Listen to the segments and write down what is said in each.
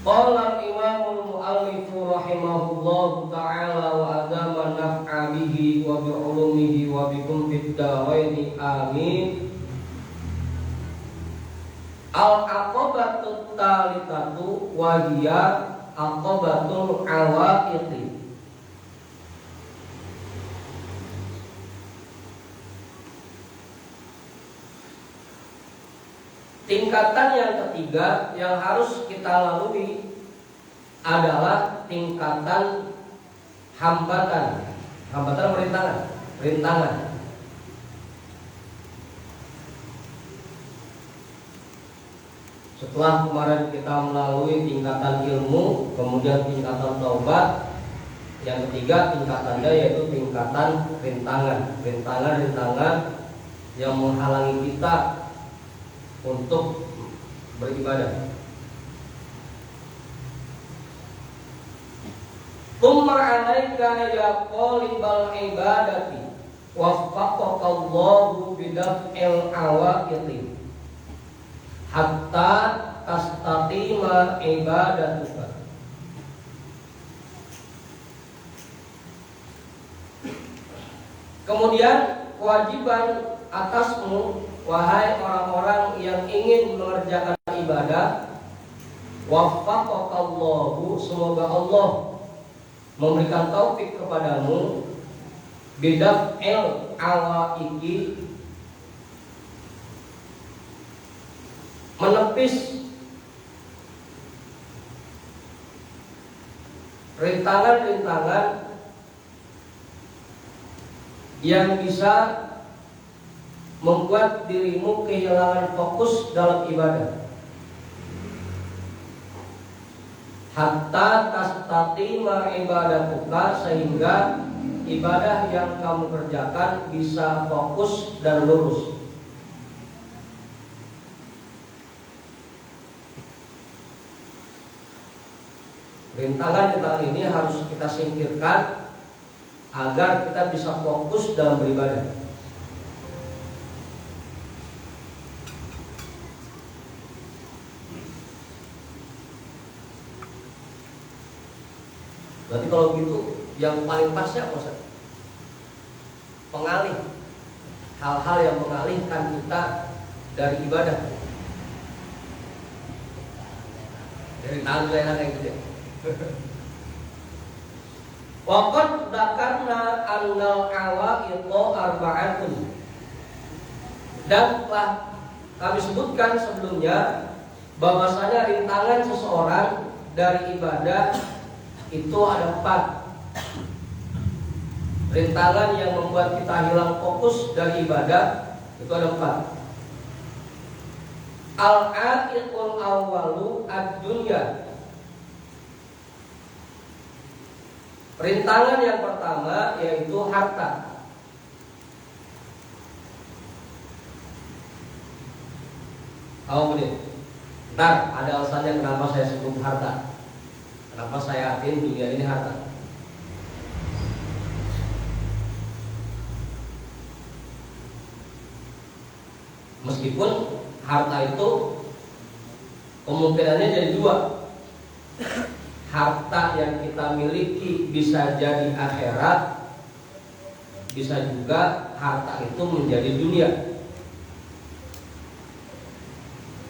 Qala al-imamul mu'allifu rahimahullahu ta'ala wa adama naf'a bihi wa bi'ulumihi wa bikum fid daraini amin. Al-aqabatu talitatu wa hiya aqabatul awaiqi. Tingkatan yang ketiga yang harus kita lalui adalah tingkatan hambatan. Hambatan rintangan. Setelah kemarin kita melalui tingkatan ilmu, kemudian tingkatan taubat, yang ketiga tingkatannya yaitu tingkatan rintangan. Rintangan yang menghalangi kita untuk beribadah. Qumma 'alaika ya qalibal ibadati waffaqakallahu bidaf'il awaiqi hatta tastatima ibadatuka. Kemudian kewajiban atasmu wahai orang-orang yang ingin mengerjakan ibadah, waffaqakallahu, semoga Allah memberikan taufik kepadamu, bidaf'il awaiqi, menepis rintangan-rintangan yang bisa membuat dirimu kehilangan fokus dalam ibadah. Hatta tastatima ibadatuka, sehingga ibadah yang kamu kerjakan bisa fokus dan lurus. Rintangan-rintangan ini harus kita singkirkan agar kita bisa fokus dalam beribadah. Berarti kalau gitu yang paling pas siapa, Ustaz? Pengalih. Hal-hal yang mengalihkan kita dari ibadah. Dari tangan enak kayak gitu ya. Waqad dzakarna annal awaiqo arba'atun. Dan telah kami sebutkan sebelumnya bahwasanya rintangan seseorang dari ibadah itu ada 4. Rintangan yang membuat kita hilang fokus dari ibadah itu ada 4. Al-a'iqul awwalu ad-dunya. Rintangan yang pertama yaitu harta. Kemudian, ntar ada alasannya kenapa saya sebut harta. Kenapa saya yakin dunia ini harta? Meskipun harta itu kemungkinannya jadi 2. Harta yang kita miliki bisa jadi akhirat, bisa juga harta itu menjadi dunia.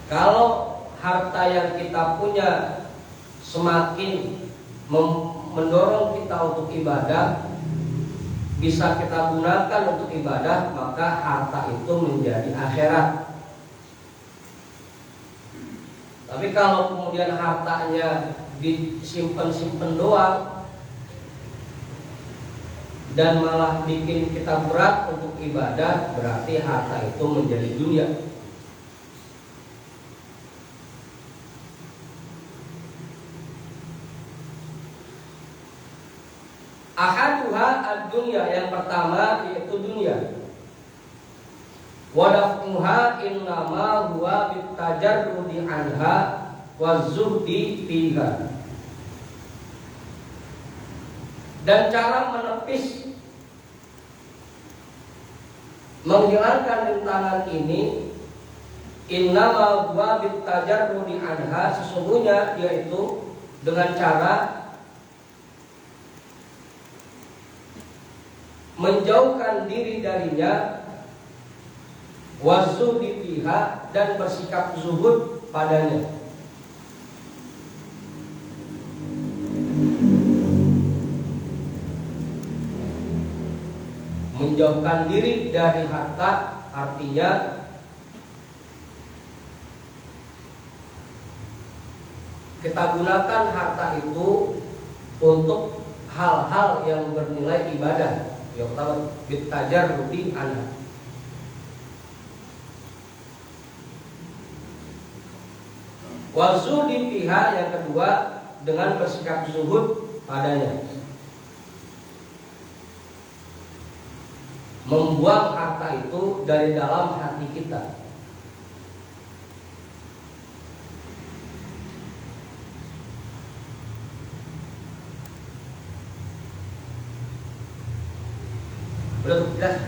Kalau harta yang kita punya semakin mendorong kita untuk ibadah, bisa kita gunakan untuk ibadah, maka harta itu menjadi akhirat. Tapi kalau kemudian hartanya disimpan-simpan doang dan malah bikin kita berat untuk ibadah, berarti harta itu menjadi dunia. Ahaduha ad-dunya, yang pertama yaitu dunia. Wadafuha innama huwa bitajarrudi anha wazuhdi fiha. Dan cara menepis, menghilangkan rintangan ini Innama huwa bitajarrudi anha, sesungguhnya yaitu dengan cara menjauhkan diri darinya, wazuhdi fiha, dan bersikap zuhud padanya. Menjauhkan diri dari harta artinya kita gunakan harta itu untuk hal-hal yang bernilai ibadah. Yang pertama, bitajarrudi anha. Wazuhdi fiha, yang kedua dengan bersikap zuhud padanya. Membuang harta itu dari dalam hati kita. Udah jelas?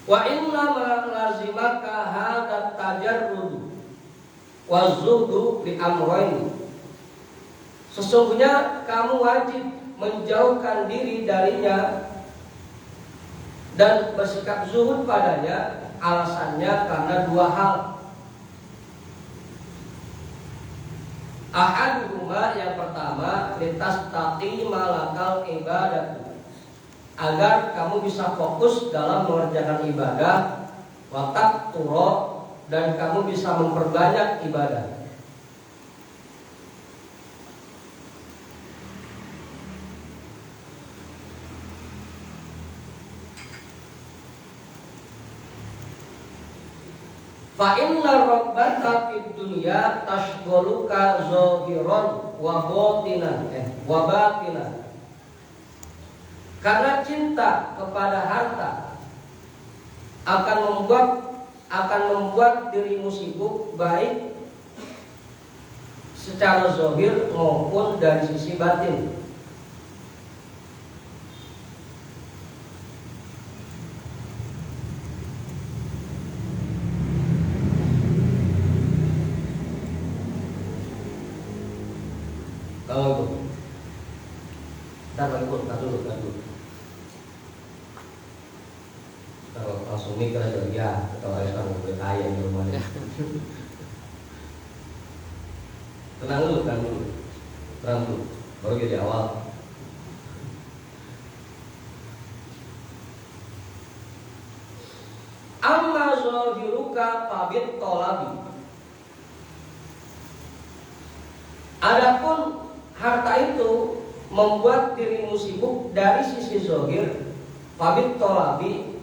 Wa inna ma lazimaka hadat tajarrud wa zuhdu li amrayn. Sesungguhnya kamu wajib menjauhkan diri darinya dan bersikap zuhud padanya. Alasannya karena dua hal. Ahaduhuma, yang pertama, litastaqima lakal ibadah, agar kamu bisa fokus dalam mengerjakan ibadah, watak turo, dan kamu bisa memperbanyak ibadah. Fa inna rabbaka fid dunya tashghaluka zahiran wa batinan. Karena cinta kepada harta akan membuat dirimu sibuk, baik secara zahir maupun dari sisi batin. Kalau itu, ntar dulu. Kalau langsung mikir aja, ya kita orang boleh kaya di rumahnya. Tenang dulu, baru jadi awal. Amma zahiruka fabit tolabi. Adapun harta itu membuat dirimu sibuk dari sisi zahir, fabit tolabi,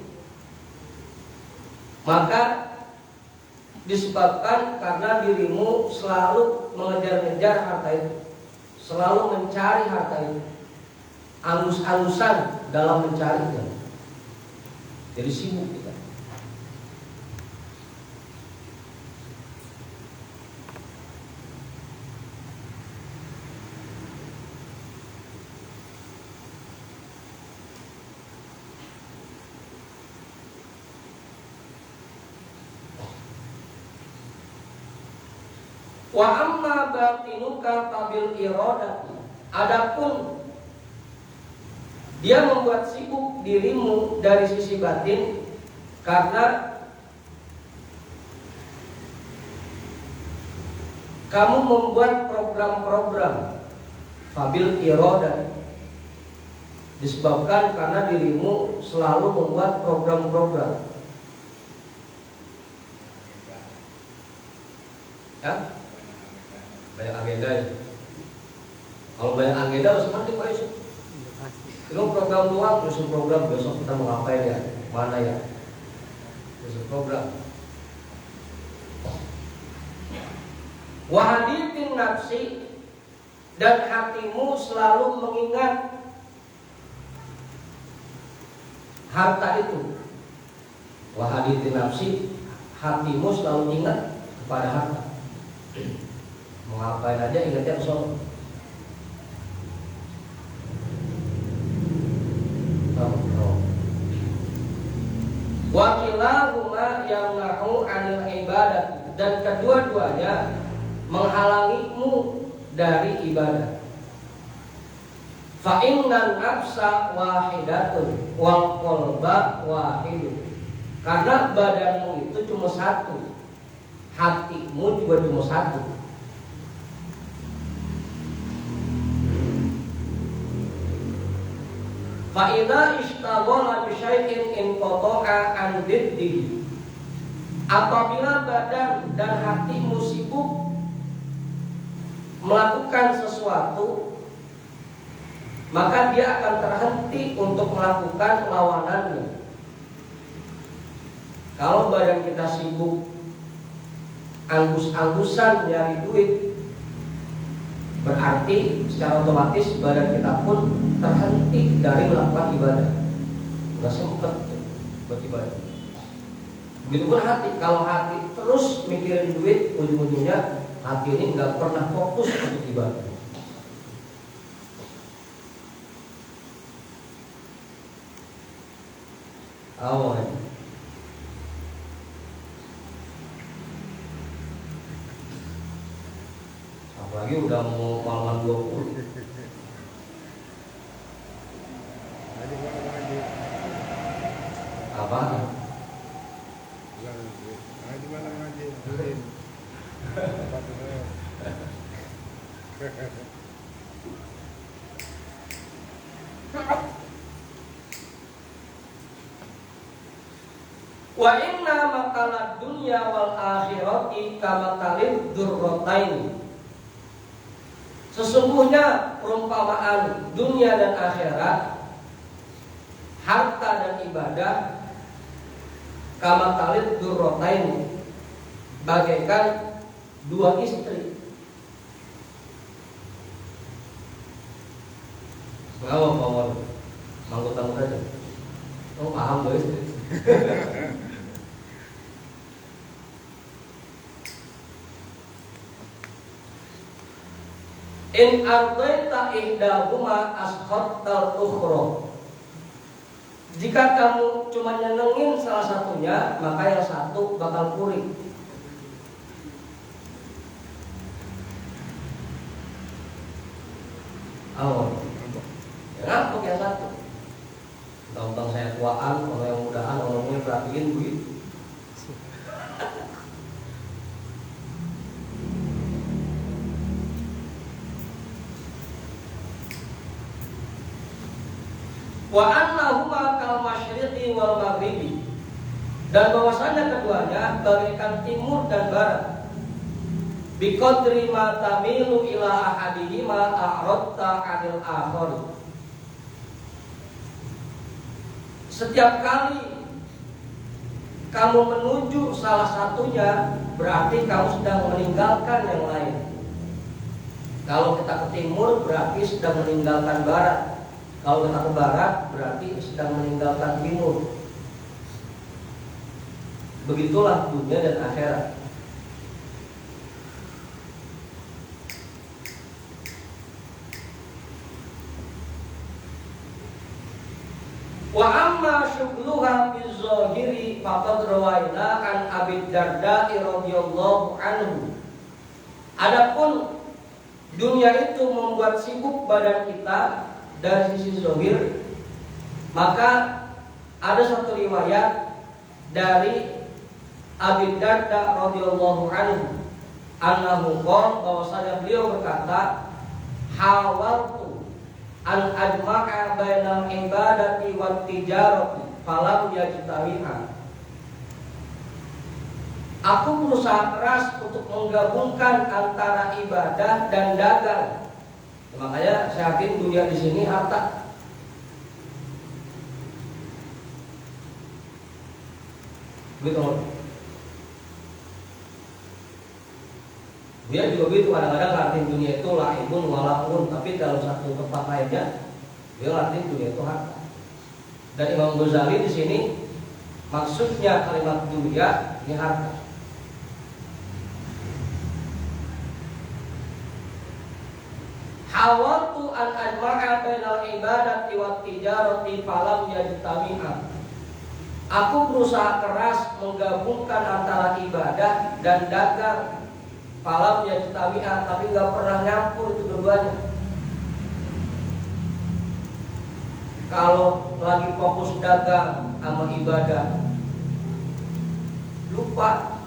maka disebabkan karena dirimu selalu mengejar-ngejar harta itu, selalu mencari harta itu, alus-alusan dalam mencarinya. Jadi sibuk kita. Wa amma batinuka tabil iradati. Adapun dia membuat sibuk dirimu dari sisi batin karena kamu membuat program-program. Fabil iradati, disebabkan karena dirimu selalu membuat program-program. Ya? Banyak agenda ya. Kalau banyak agenda harus mati Pak Yusuf. Kalau program doang, besok program, besok kita mau ngapain ya? Mana ya? Besok program. Wahaditin nafsi, dan hatimu selalu mengingat harta itu. Wahaditin nafsi, hatimu selalu ingat kepada harta. Mau ngapain aja ingatnya ke sono. ibadah, dan kedua-duanya menghalangimu dari ibadah. Fa innan nafsa wahidatun wal qalba wahidun. Karena badanmu itu cuma satu, hatimu juga cuma satu. Fa idza ishtaghala bi syai'in inqata'a an diddihi. Apabila badan dan hatimu sibuk melakukan sesuatu, maka dia akan terhenti untuk melakukan lawanannya. Kalau badan kita sibuk anggus-anggusan nyari duit, berarti secara otomatis badan kita pun terhenti dari melakukan ibadah. Nggak sempet beribadah. Begitupun hati, kalau hati terus mikirin duit, ujung-ujungnya hati ini nggak pernah fokus untuk ibadah. Awal. Apalagi udah mau malam 20. Apa? Wa inna makalad dunya wal akhirati kamakalid durrotain. Sesungguhnya perumpamaan dunia dan akhirat, harta dan ibadah, kamakalid durrotain, bagaikan dua istri. Ngawang pawon, manggut-manggut aja. Oh paham dua istri. In ardaita ihdahuma asqattal ukhra. Jika kamu cuma nyenengin salah satunya, maka yang satu bakal puri. Oh, yang ngapuk yang satu. Tentang saya tuaan, orang yang mudahan, orangnya perhatiin begitu. Wa annahuma kal masyriqi wal maghribi. Dan bahwasanya keduanya bagaikan timur dan barat. Bi qadri ma tamilu ila ahadihima a'radta 'anil akhar. Setiap kali kamu menuju salah satunya, berarti kamu sedang meninggalkan yang lain. Kalau kita ke timur, berarti sedang meninggalkan barat. Kalau kita ke barat, berarti sedang meninggalkan timur. Begitulah dunia dan akhirat. Wa amma syughluha bizahiri faqad rawaina an Abi Darda radhiyallahu anhu. Adapun dunia itu membuat sibuk badan kita dari sisi zahir, maka ada satu riwayat dari Abi Darda radhiyallahu anhu annahu qala, bahwasanya beliau berkata, hawaltu an ajma'a bainal ibadati wat tijarati falam yajtami'a. Aku berusaha keras untuk menggabungkan antara ibadah dan dagang. Makanya saya yakin dunia di sini harta. Begitu. Dia juga begitu, kadang-kadang arti dunia itu laibun walahun, tapi dalam satu tempat lainnya dia arti dunia itu harta. Dan Imam Ghazali di sini maksudnya kalimat dunia ini harta. Hawaltu an ajma'a bainal ibadati wat tijarati falam yajtami'a. Aku berusaha keras menggabungkan antara ibadah dan dagang. Falam ya jitami'ah, tapi nggak pernah nyampur itu keduanya. Kalau lagi fokus dagang sama ibadah, lupa.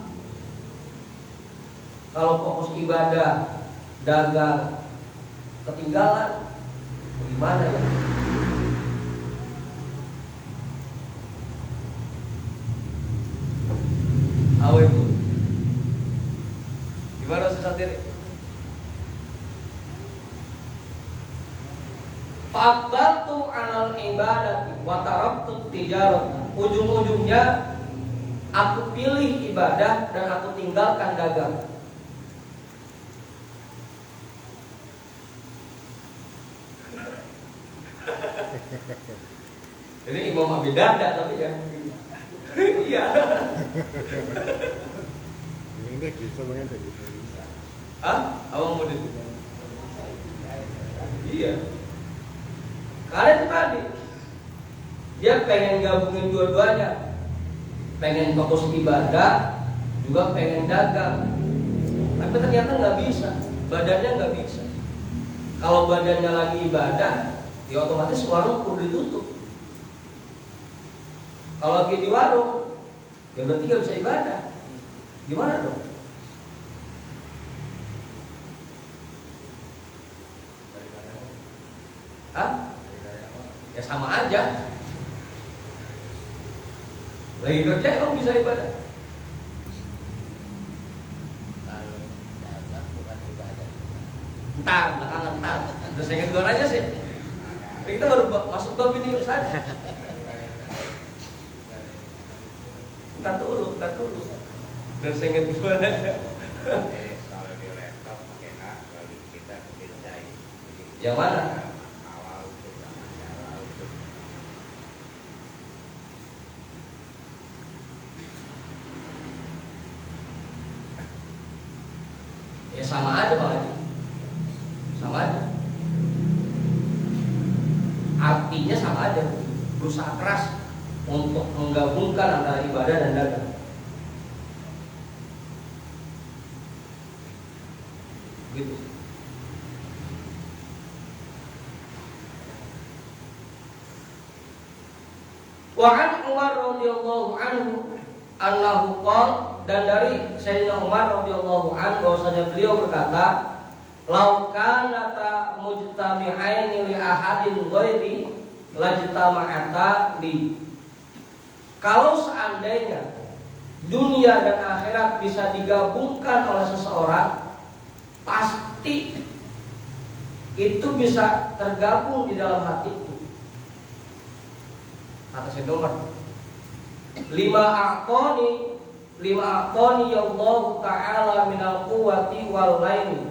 Kalau fokus ibadah, dagang, ketinggalan, gimana ya? Awe itu gimana sendiri? Faqbaltu anal ibadati wa taraktu tijarat. Ujung-ujungnya aku pilih ibadah dan aku tinggalkan dagang. Ini Imam Abi Darda tapi ya. Iya. Ini bisa banget gitu. Hah? Abang mau itu? Iya. Karena itu tadi dia pengen gabungin dua-duanya, pengen fokus ibadah, juga pengen dagang. Tapi ternyata nggak bisa, badannya nggak bisa. Kalau badannya lagi ibadah, ya otomatis warung perlu ditutup. Kalau lagi di warung, ya berarti nggak bisa ibadah. Gimana dong? Hah? Ya sama aja. Lagi kerja emang bisa ibadah? Entar, belakangan entar. Terus saya kedua aja sih. Kita baru masuk bab ini saja. Entar dulu. Dan saya kedua aja. Kalau di laptop pakai hak, kalau di kita kerjain. Yang mana? Ya sama aja Pak Haji. Sama aja. Artinya sama aja. Berusaha keras untuk menggabungkan antara ibadah dan dagang. Gitu. Wa an Umar radhiyallahu anhu annahu qala, dan dari Sayyidina Umar radhiyallahu anhu bahwasanya beliau berkata, "Lau kanata mujtami'aini li ahadin ghairi lajtama'ata li." Kalau seandainya dunia dan akhirat bisa digabungkan oleh seseorang, pasti itu bisa tergabung di dalam hatiku. Kata Sayyidina Umar, lima aqoni ya Allah Ta'ala minal quwwati wal laini.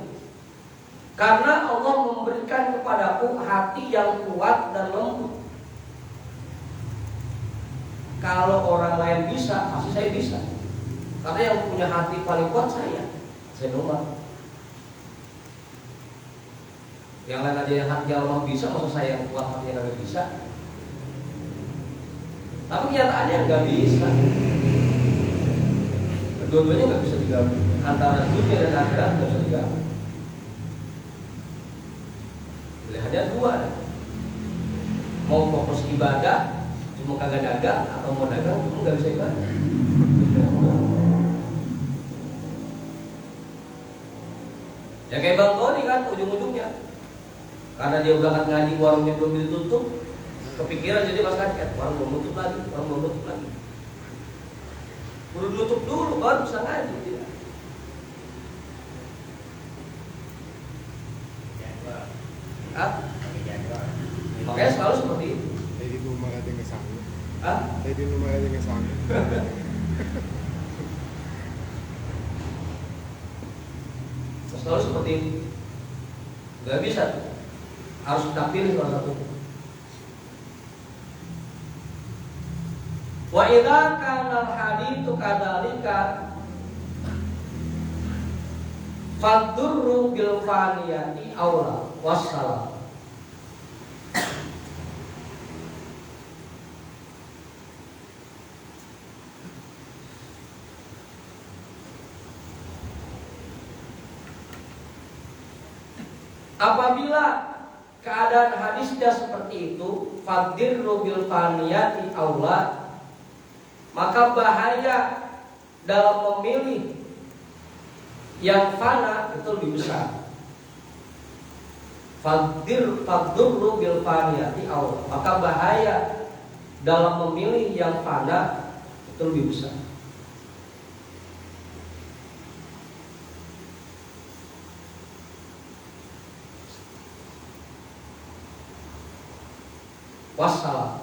Karena Allah memberikan kepadaku hati yang kuat dan lembut. Kalau orang lain bisa, pasti saya bisa. Karena yang punya hati paling kuat saya Umar. Yang lain aja yang hati Allah bisa, masa saya yang kuat hati yang nggak bisa? Tapi kenyataannya nggak bisa. Kedua-duanya nggak bisa digabung. Antara dunia dan akhirat nggak bisa digabung. Pilihannya dua. Mau fokus ibadah, cuma kagak dagang, atau mau dagang cuma nggak bisa ibadah. Ya kayak Bang Tony kan ujung-ujungnya, karena dia berangkat ngaji warungnya belum ditutup, kepikiran jadi pas kaget, warung belum tutup lagi. Udah tutup dulu baru bisa ngaji. Hah? Makanya selalu seperti itu. Tadi rumah aja nggak sanggup. Hah? Tadi rumah aja nggak sanggup. Selalu seperti itu. Gak bisa. Harus kita pilih salah satu. Wa idza kana al-haditsu kadzalika fadurru bil faniyati aula wassalam. Apabila keadaan hadisnya seperti itu, fadirru bil faniyati aula, maka bahaya dalam memilih yang fana itu lebih besar. Fadirru bil faniyati aula, maka bahaya dalam memilih yang fana itu lebih besar. Wassalam.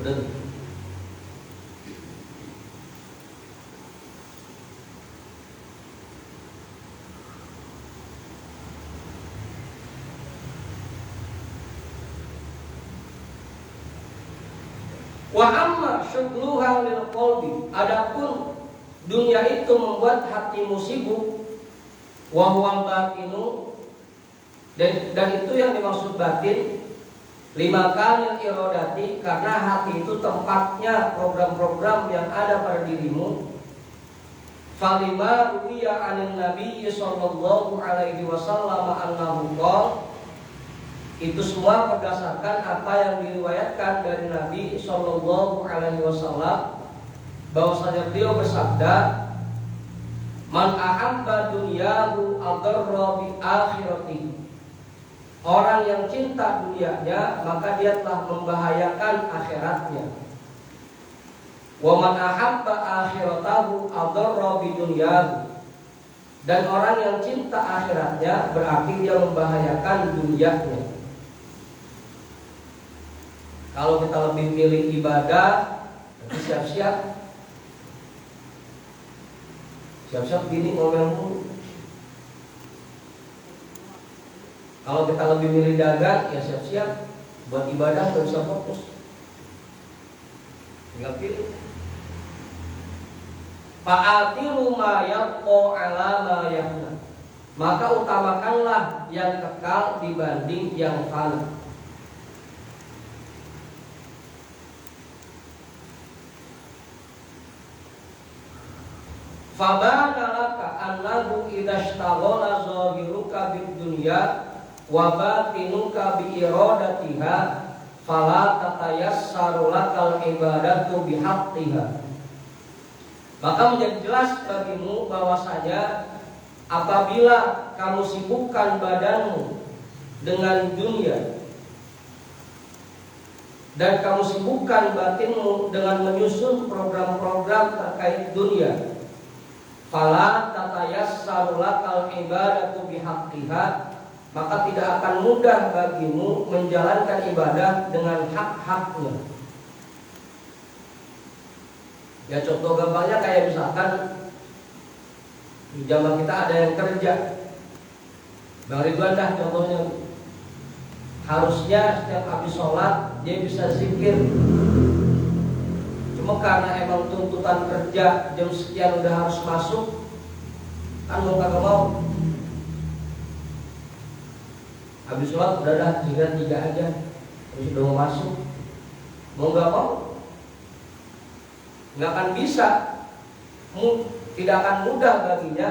Udah. Wa amma syughluha lil qalbi, adapun dunia itu membuat hatimu sibuk, wa huwa batinu, dan itu yang dimaksud batin, lima kali irodati, karena hati itu tempatnya program-program yang ada pada dirimu. Falima ruwiya anin nabi sallallahu alaihi wasallam annahu qala, itu semua berdasarkan apa yang diriwayatkan dari Nabi sallallahu alaihi wasallam, bahwasanya beliau bersabda, man ahabba dunyahu adarra bi akhirati, orang yang cinta dunianya maka dia telah membahayakan akhiratnya. Wa man ahabba akhiratahu adarra bi dunyahu, dan orang yang cinta akhiratnya berarti dia membahayakan dunianya. Kalau kita lebih milih ibadah, siap-siap gini ngomel mulu. Kalau kita lebih milih dagang, ya siap-siap buat ibadah nggak bisa fokus. Tinggal pilih. Fa'atiru ma yabqa ala ma yafna, maka utamakanlah yang kekal dibanding yang fana. Fabana laka annahu idza ishtaghala zahiruka bid dunya wa batinuka bi iradatiha fala tatayassaru lakal ibadatu bihaqqiha. Maka menjadi jelas bagimu bahwasanya apabila kamu sibukkan badanmu dengan dunia dan kamu sibukkan batinmu dengan menyusun program-program terkait dunia, fala tatayassaru lakal ibadatu bihaqqiha, maka tidak akan mudah bagimu menjalankan ibadah dengan hak-haknya. Ya contoh gampangnya kayak misalkan di zaman kita ada yang kerja, Bang Ridwan dah contohnya, harusnya setiap habis sholat dia bisa zikir. Cuma karena emang tuntutan kerja jam sekian udah harus masuk, kan mau kagak mau. Habis sholat udah dah zikir 3 aja, terus udah mau masuk, mau nggak mau, nggak akan bisa, tidak akan mudah baginya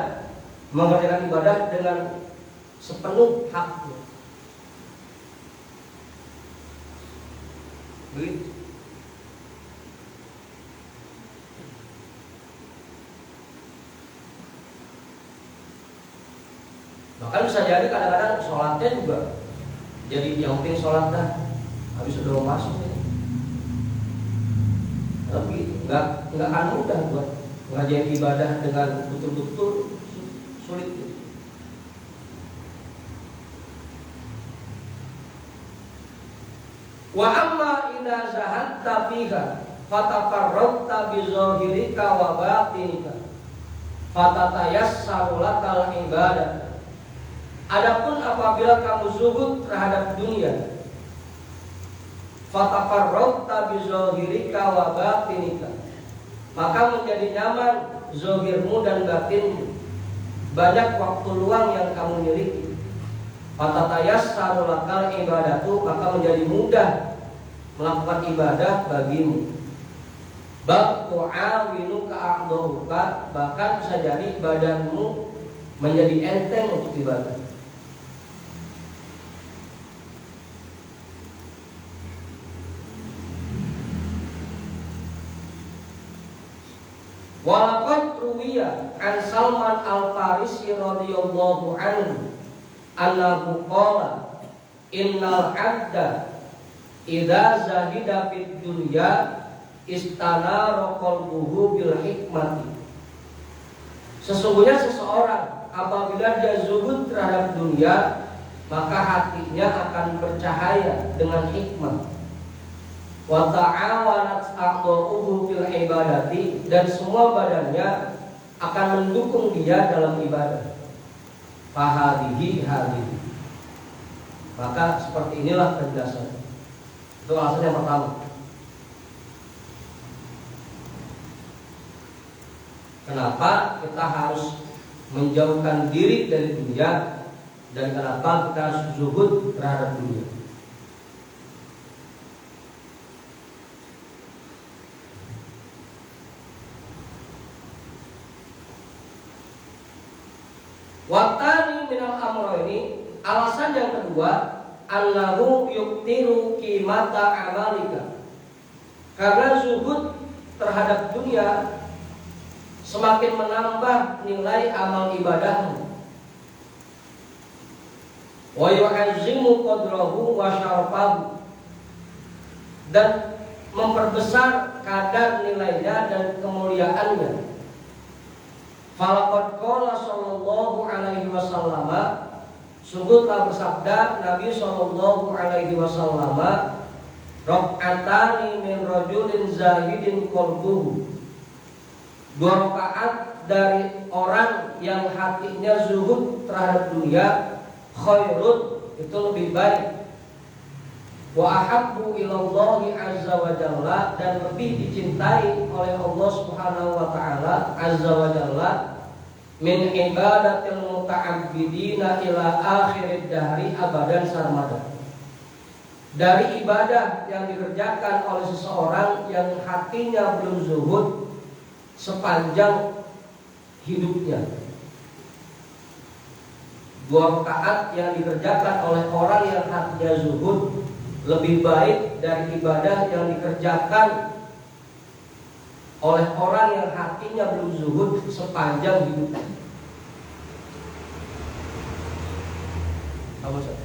mengerjakan ibadah dengan sepenuh haknya. Begitu. Bahkan bisa jadi kadang-kadang sholatnya juga jadi yang penting sholat dah, habis udah mau masuk ya. Tapi nggak akan mudah buat ngajain ibadah dengan betul-betul sulit. Wa amma idza zahatta fiha fatafarraqta bi zahirika wa batinika fatatayassaru lakal ibadah. Adapun apabila kamu zuhud terhadap dunia, fatafarraqta bi zahirika wa batinika, maka menjadi nyaman zahirmu dan batinmu, banyak waktu luang yang kamu miliki. Fatatayassaru lakal ibadatu, maka menjadi mudah melakukan ibadah bagimu. bal tu'awinu ka'a'dhuka, bahkan bisa jadi badanmu menjadi enteng untuk ibadah. Walaqad ruwiya an Salman al-Farisi radhiyallahu anhu annahu qala innal 'abda idza zahida fid dunya istanara qalbuhu bil hikmati. Sesungguhnya seseorang apabila dia zuhud terhadap dunia, maka hatinya akan bercahaya dengan hikmah. Wa ta'awanat a'dha'uhu fil ibadati, dan semua badannya akan mendukung dia dalam ibadah. Fahadihi hadihi. Maka seperti inilah penjelasan. Itu alasan yang pertama. Kenapa kita harus menjauhkan diri dari dunia, dan kenapa kita harus zuhud terhadap dunia? Watani minal amro ini, alasan yang kedua, annahu yuktiru qimata amalika. Karena zuhud terhadap dunia semakin menambah nilai amal ibadahmu. Wa yu'azzimu qadrahu wa syarafahu, dan memperbesar kadar nilainya dan kemuliaannya. Falaqad qala sallallahu alaihi wasallam, sungguh telah bersabda Nabi sallallahu alaihi wasallam, raq'atani min rajulin zahidin qalbuhu. 2 rakaat dari orang yang hatinya zuhud terhadap dunia, khairun, itu lebih baik. Wa ahabbu ilallahi azza wa jalla, dan lebih dicintai oleh Allah subhanahu wa ta'ala azza wa jalla, min ibadatil muta'abbidina ila akhirid dahri abadan sarmada, dari ibadah yang dikerjakan oleh seseorang yang hatinya belum zuhud sepanjang hidupnya. 2 rakaat yang dikerjakan oleh orang yang hatinya zuhud lebih baik dari ibadah yang dikerjakan oleh orang yang hatinya belum zuhud sepanjang hidupnya. Apa saja?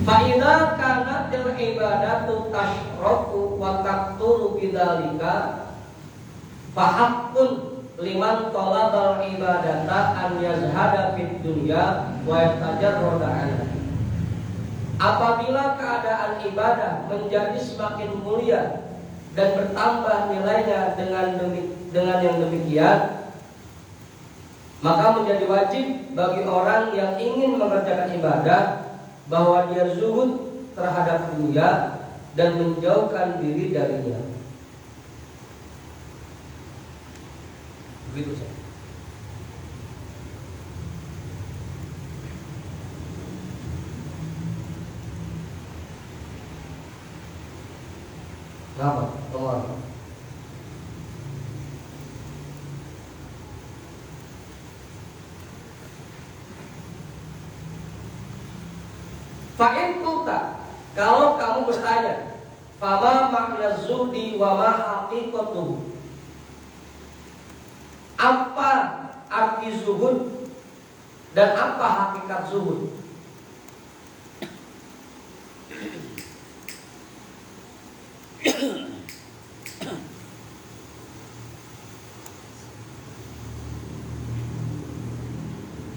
Fa'idha kanatil ibadatu tashrafu wa taqturu bidzalika fahaqqun liman talabal ibadata an yazhada fid dunya wa yatajarrada anha. Apabila keadaan ibadah menjadi semakin mulia dan bertambah nilainya dengan yang demikian, maka menjadi wajib bagi orang yang ingin mengerjakan ibadah bahwa dia zuhud terhadap dunia dan menjauhkan diri darinya. Begitu saja. Kenapa? Nomor. Fa'in kulta, kalau kamu bertanya, fama makna zuhdi wa ma haqiqatuhu, apa arti zuhud dan apa hakikat zuhud?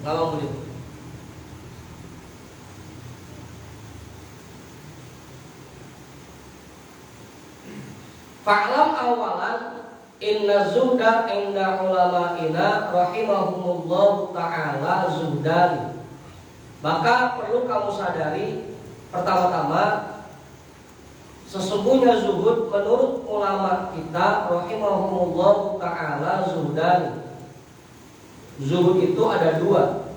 Kalau boleh. Fa'lam awalan inna zuhda inda ulama'ina rahimahumullahu ta'ala zuhdan. Maka perlu kamu sadari, pertama-tama, sesungguhnya zuhud menurut ulama kita rahimahumullahu ta'ala zuhdan. Zuhud itu ada dua.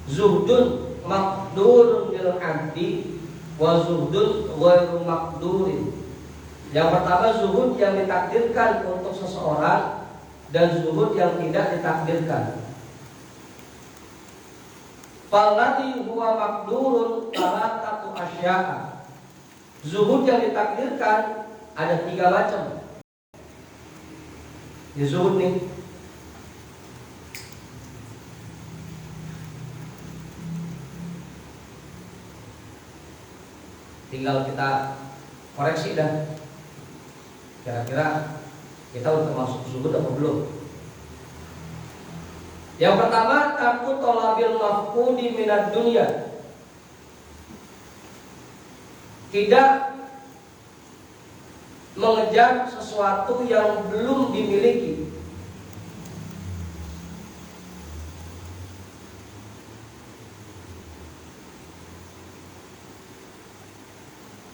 Zuhdun maqdurun lil abdi wa zuhdun ghairu maqdurin. Yang pertama zuhud yang ditakdirkan untuk seseorang dan zuhud yang tidak ditakdirkan. Falladhi huwa maqdurun salatatu asya'a. Zuhud yang ditakdirkan ada 3 macam. Ini zuhud nih. Tinggal kita koreksi dah. Kira-kira kita udah termasuk zuhud apa belum? Yang pertama, takut tolabil mafqudi minad dunya. Tidak mengejar sesuatu yang belum dimiliki.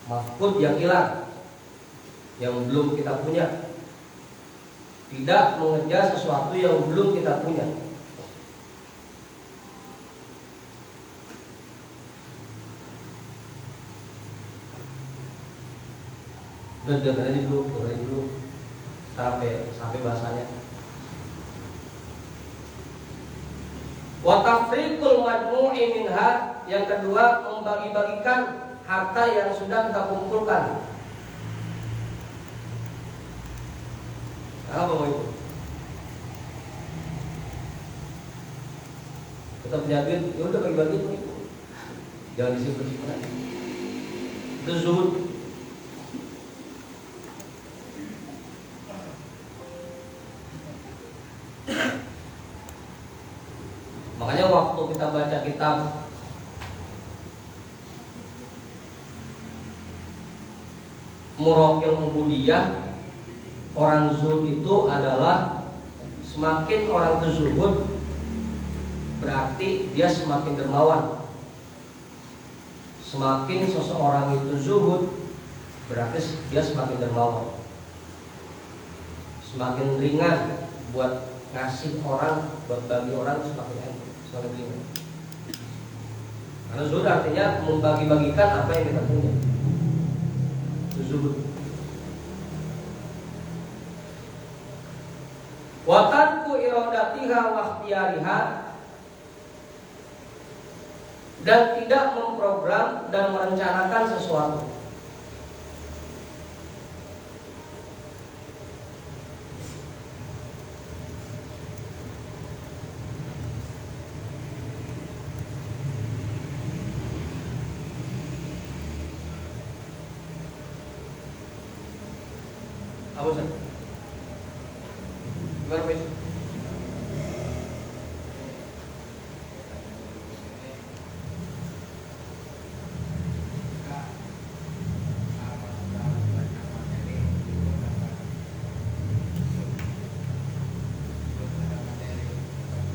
Mafqud yang hilang, yang belum kita punya. Tidak mengejar sesuatu yang belum kita punya. Dengerin dulu sampai bahasanya. Wa tafriqul majmu'i minha, yang kedua membagi-bagikan harta yang sudah kita kumpulkan. Apa mau itu? Kita punya duit, ya udah bagi-bagi itu. Jangan disimpan-simpan. Itu zuhud. Makanya waktu kita baca kitab Muraqil Ubudiyah, orang zuhud itu adalah semakin orang itu zuhud berarti dia semakin dermawan. Semakin seseorang itu zuhud berarti dia semakin dermawan. Semakin ringan buat ngasih orang, buat bagi orang semakin ringan. Karena zuhud artinya membagi-bagikan apa yang kita punya. Zuhud. Wa tarku iradatiha wa ikhtiyariha, dan tidak memprogram dan merencanakan sesuatu. Apa sih? Gimana Pak?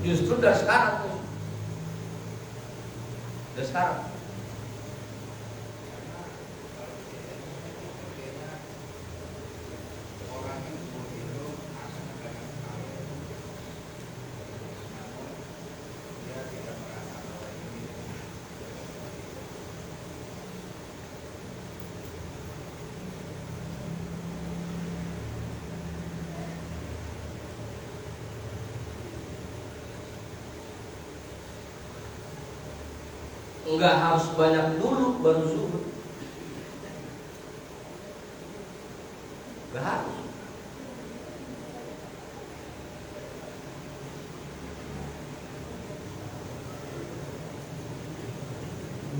Justru dari sekarang tuh. Dari sekarang. Enggak harus banyak dulu baru zuhud. Enggak harus.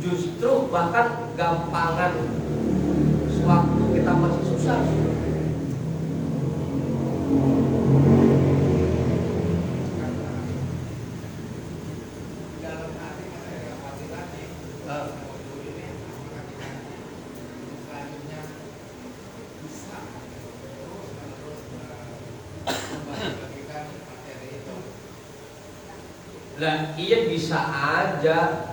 Justru bahkan gampangan sewaktu kita masih susah. Lah iya bisa aja.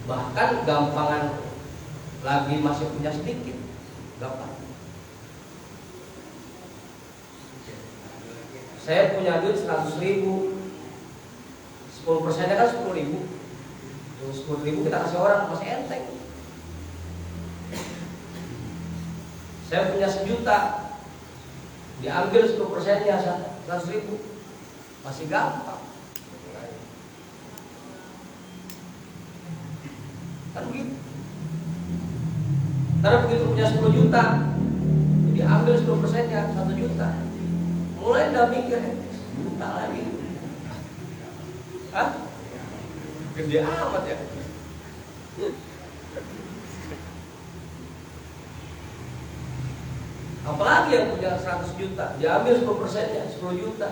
Bahkan gampangan lagi masih punya sedikit, Gampang. Saya punya duit 100 ribu, 10%-nya kan 10 ribu. Yang 10 ribu kita kasih orang, masih enteng. Saya punya 1 juta, diambil 10%-nya 100 ribu, masih gampang. Kan begitu. Karena begitu punya 10 juta, diambil 10%-nya 1 juta, mulai udah mikir, juta lagi. Hah? Gede amat ya. Apalagi yang punya 100 juta, diambil 10%-nya 10 juta.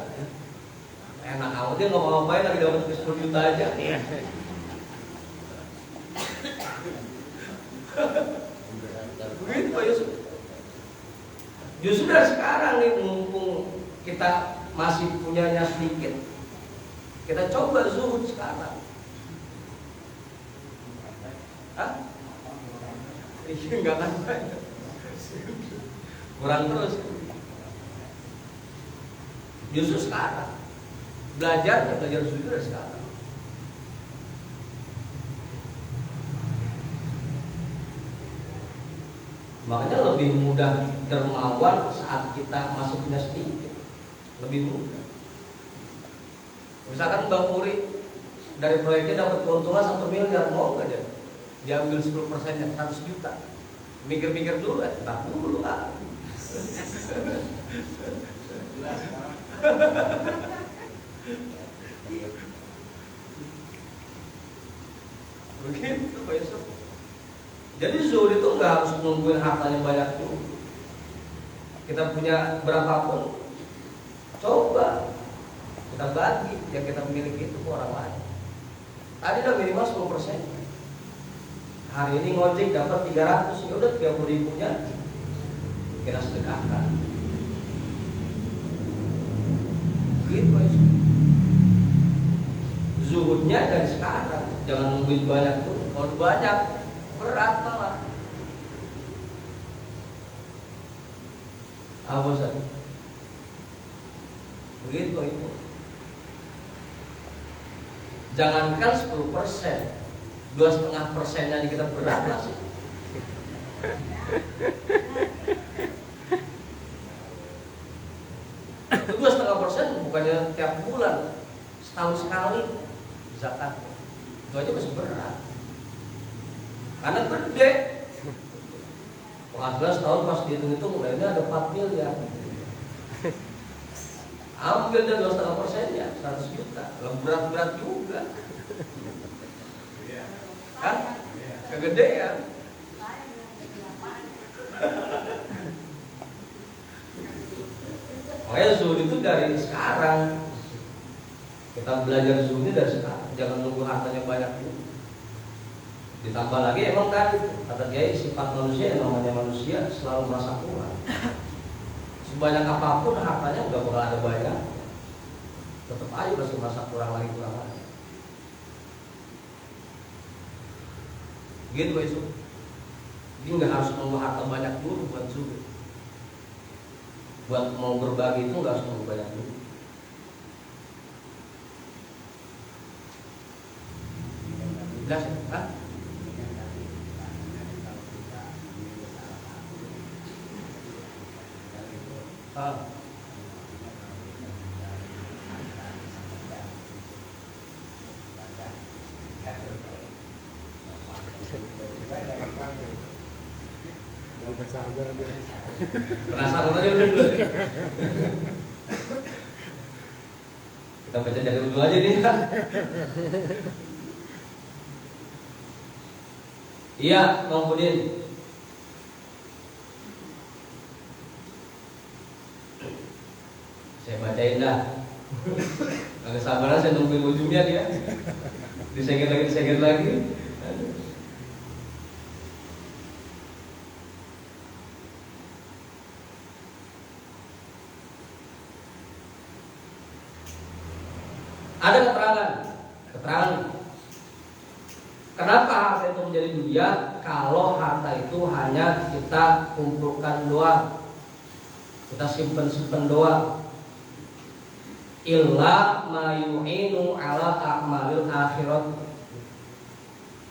Enak amat, dia nggak mau ngapain lagi dapat 10 juta aja. Begitu Pak Yusuf. Justru dari sekarang nih, mumpung kita masih punyanya sedikit, kita coba zuhud sekarang. Hah? Enggak kan? Kurang terus. Justru sekarang belajar zuhud dari sekarang. Makanya lebih mudah dermawan saat kita masih punya sedikit, lebih mudah. Misalkan Bang Puri dari proyeknya dapat keuntungan 1 miliar, mau nggak dia? Diambil 10%-nya 100 juta. Mikir-mikir dulu, tak dulu lah. Begitu Pak Yusuf. Jadi zuhud itu nggak harus nungguin hartanya banyak dulu. Kita punya berapapun, coba kita bagi yang kita miliki itu ke orang lain. Tadi udah minimal 10%. Hari ini ngojek dapat 300, ya udah 30 ribunya kita sedekahkan. Gitu ya. Zuhudnya dari sekarang, jangan nungguin banyak tuh. Kalau banyak berat malah. Apa sih? Begitu itu. Jangankan 10%, 2,5%-nya kita berat masih. Itu 2,5% bukannya tiap bulan, setahun sekali zakat. Itu aja masih berat. Karena gede. Penghasilan setahun pas dihitung-hitung mulainya ada 4 miliar. Ambil dan 2,5%-nya 100 juta. Berat-berat juga. Kan? Kegedean. Makanya zuhud itu dari sekarang. Kita belajar zuhud dari sekarang. Jangan nunggu hartanya banyak dulu. Ditambah lagi emang kan kata Kiai, sifat manusia yang namanya manusia selalu merasa kurang. Sebanyak apapun hartanya nggak bakal ada banyak, tetap aja masih merasa kurang lagi. Gitu Pak Yusuf. Jadi nggak harus nunggu harta banyak dulu buat zuhud. Buat mau berbagi itu nggak harus nunggu banyak dulu. Jelas ya? Hah? Penasaran aja dulu. Kita baca dari dulu aja nih. Iya, Bang Budin. Saya bacain dah. Agak sabaran saya nungguin ujungnya dia. Disegel lagi. Ada keterangan Kenapa harta itu menjadi dunia? Kalau harta itu hanya kita kumpulkan doang, kita simpen-simpen doang. Illa ma yu'inu ala a'malil akhirat.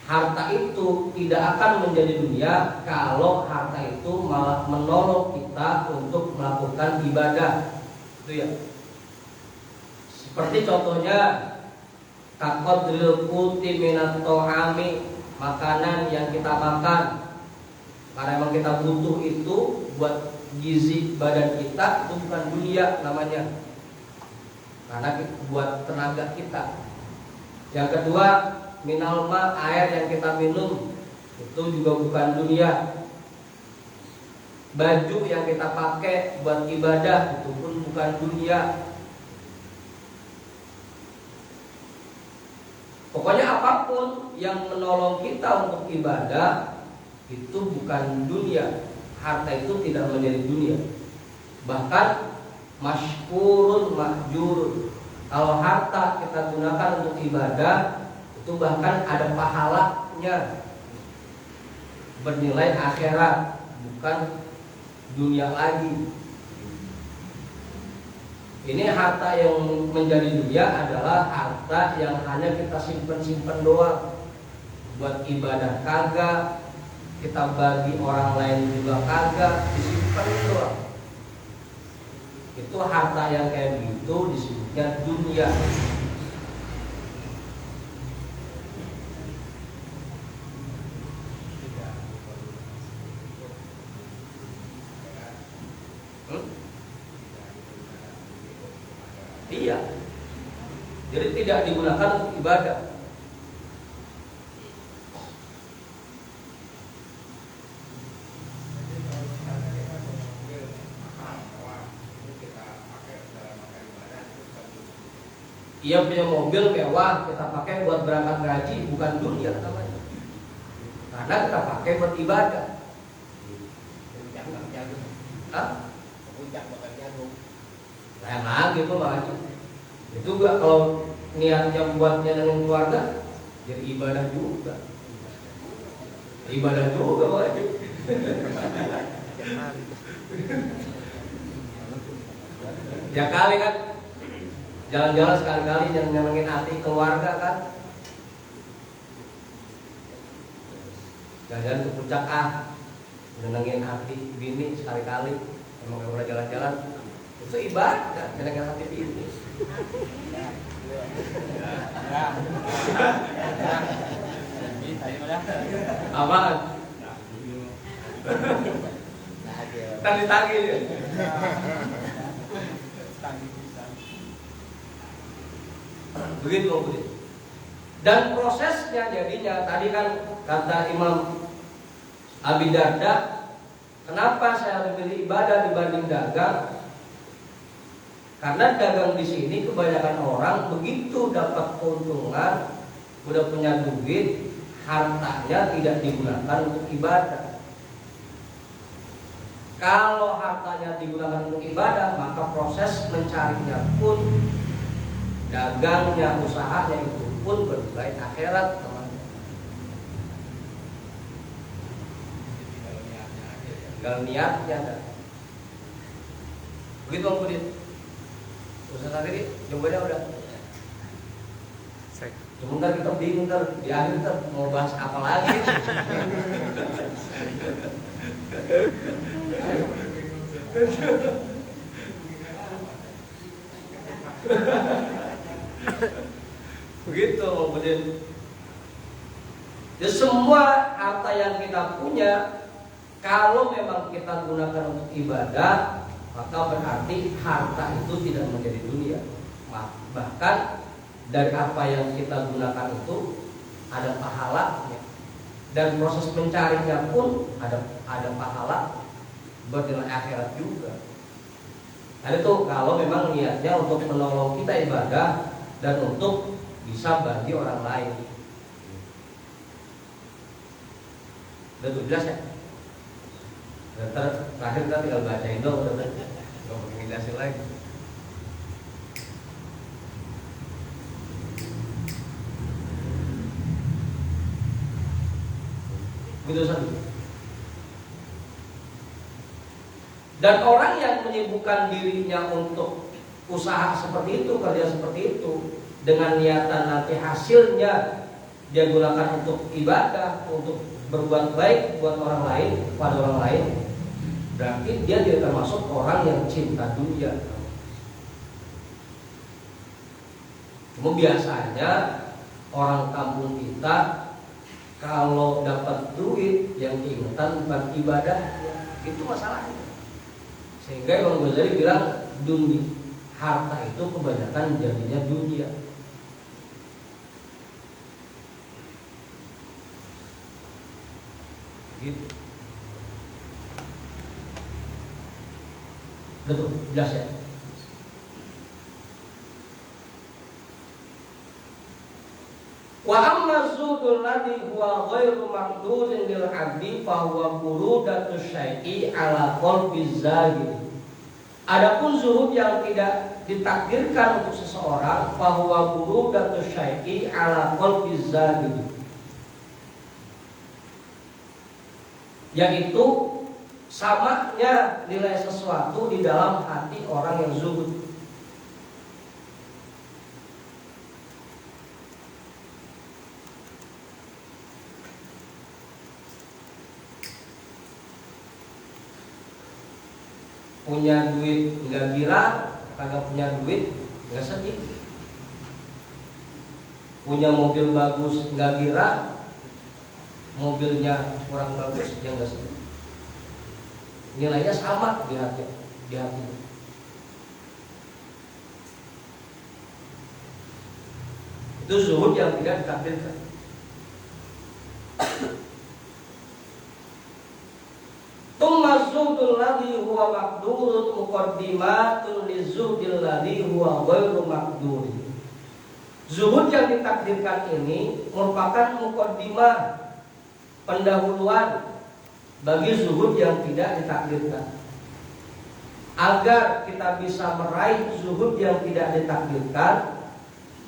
Harta itu tidak akan menjadi dunia kalau harta itu malah menolong kita untuk melakukan ibadah. Itu ya. Seperti contohnya taqadril quti minat to'ami, makanan yang kita makan karena emang kita butuh itu buat gizi badan kita, itu bukan dunia namanya, karena buat tenaga kita. Yang kedua, minal ma, air yang kita minum, itu juga bukan dunia. Baju yang kita pakai buat ibadah, itu pun bukan dunia. Pokoknya apapun yang menolong kita untuk ibadah itu bukan dunia. Harta itu tidak menjadi dunia. Bahkan masykurun mahjurun. Kalau harta kita gunakan untuk ibadah, itu bahkan ada pahalanya, bernilai akhirat, bukan dunia lagi. Ini harta yang menjadi dunia adalah harta yang hanya kita simpen-simpen doang. Buat ibadah kagak, kita bagi orang lain juga kagak, disimpan doang. Itu harta yang kayak begitu disebutnya dunia. Iya. Jadi tidak digunakan untuk ibadah. Ia punya mobil mewah, kita pakai buat berangkat ngaji, bukan dunia namanya. Karena kita pakai buat ibadah. Hah? Lain lagi itu makanya. Itu juga kalau niatnya buatnya dengan keluarga, jadi ibadah juga. Ibadah juga makanya. Ya kali kan, jalan-jalan sekali-kali yang nyenengin hati keluarga kan. Jalan-jalan ke puncak nyenengin hati bini sekali-kali. Emang gak boleh jalan-jalan, itu ibadah, nyenengin hati bini. Apaan? Tagih-tagih ya. Begitu begitu. Dan prosesnya jadinya tadi kan kata Imam Abi Darda, kenapa saya memilih ibadah dibanding dagang? Karena dagang di sini kebanyakan orang begitu dapat keuntungan, udah punya duit, hartanya tidak digunakan untuk ibadah. Kalau hartanya digunakan untuk ibadah, maka proses mencarinya pun, dagangnya, usahanya itu pun bernilai akhirat, teman. Tinggal niatnya ada. Begitu Bang Budin. Ustaz tadi jawabannya udah. Cuma ntar kita bingung ntar di akhir ntar mau bahas apa lagi. Begitu kemudian. Ya, semua harta yang kita punya, kalau memang kita gunakan untuk ibadah, maka berarti harta itu tidak menjadi dunia. Bahkan dari apa yang kita gunakan itu ada pahalanya, dan proses mencarinya pun ada pahala bernilai akhirat juga. Nah itu kalau memang niatnya untuk menolong kita ibadah dan untuk bisa bagi orang lain. Udah tuh jelas ya? Terakhir kita tinggal bacain dong, udah nggak perlu ngejelasin lagi. Begitu saja. Dan orang yang menyibukkan dirinya untuk usaha seperti itu, kerja seperti itu, dengan niatan nanti hasilnya dia gunakan untuk ibadah, untuk berbuat baik buat orang lain, pada orang lain, berarti dia tidak termasuk orang yang cinta dunia. Cuma biasanya orang kampung kita kalau dapat duit yang diingetan bukan ibadah, itu masalahnya. Sehingga Imam Ghazali bilang dunia, harta itu kebanyakan jadinya dunia. Gitu. Betul, jelas ya. Wa amma zuhdul ladzi huwa ghairu maqdurin lil 'abdi fa huwa burudatu syai'i ala qalbi zahid. Adapun zuhud yang tidak ditakdirkan untuk seseorang, fa huwa burudatu syai'i ala qalbi zahid. Yaitu samanya nilai sesuatu di dalam hati orang yang zuhud. Punya duit nggak gila, kagak punya duit nggak sedih. Punya mobil bagus nggak gila, mobilnya kurang bagus dia nggak sedih. Nilainya sama di hati. Itu zuhud yang tidak ditakdirkan. Tumma zuhdul ladzi huwa maqdurun muqaddimatun lizuhdil ladzi huwa ghairu maqdur. Zuhud yang ditakdirkan ini merupakan muqaddimah, pendahuluan bagi zuhud yang tidak ditakdirkan. Agar kita bisa meraih zuhud yang tidak ditakdirkan,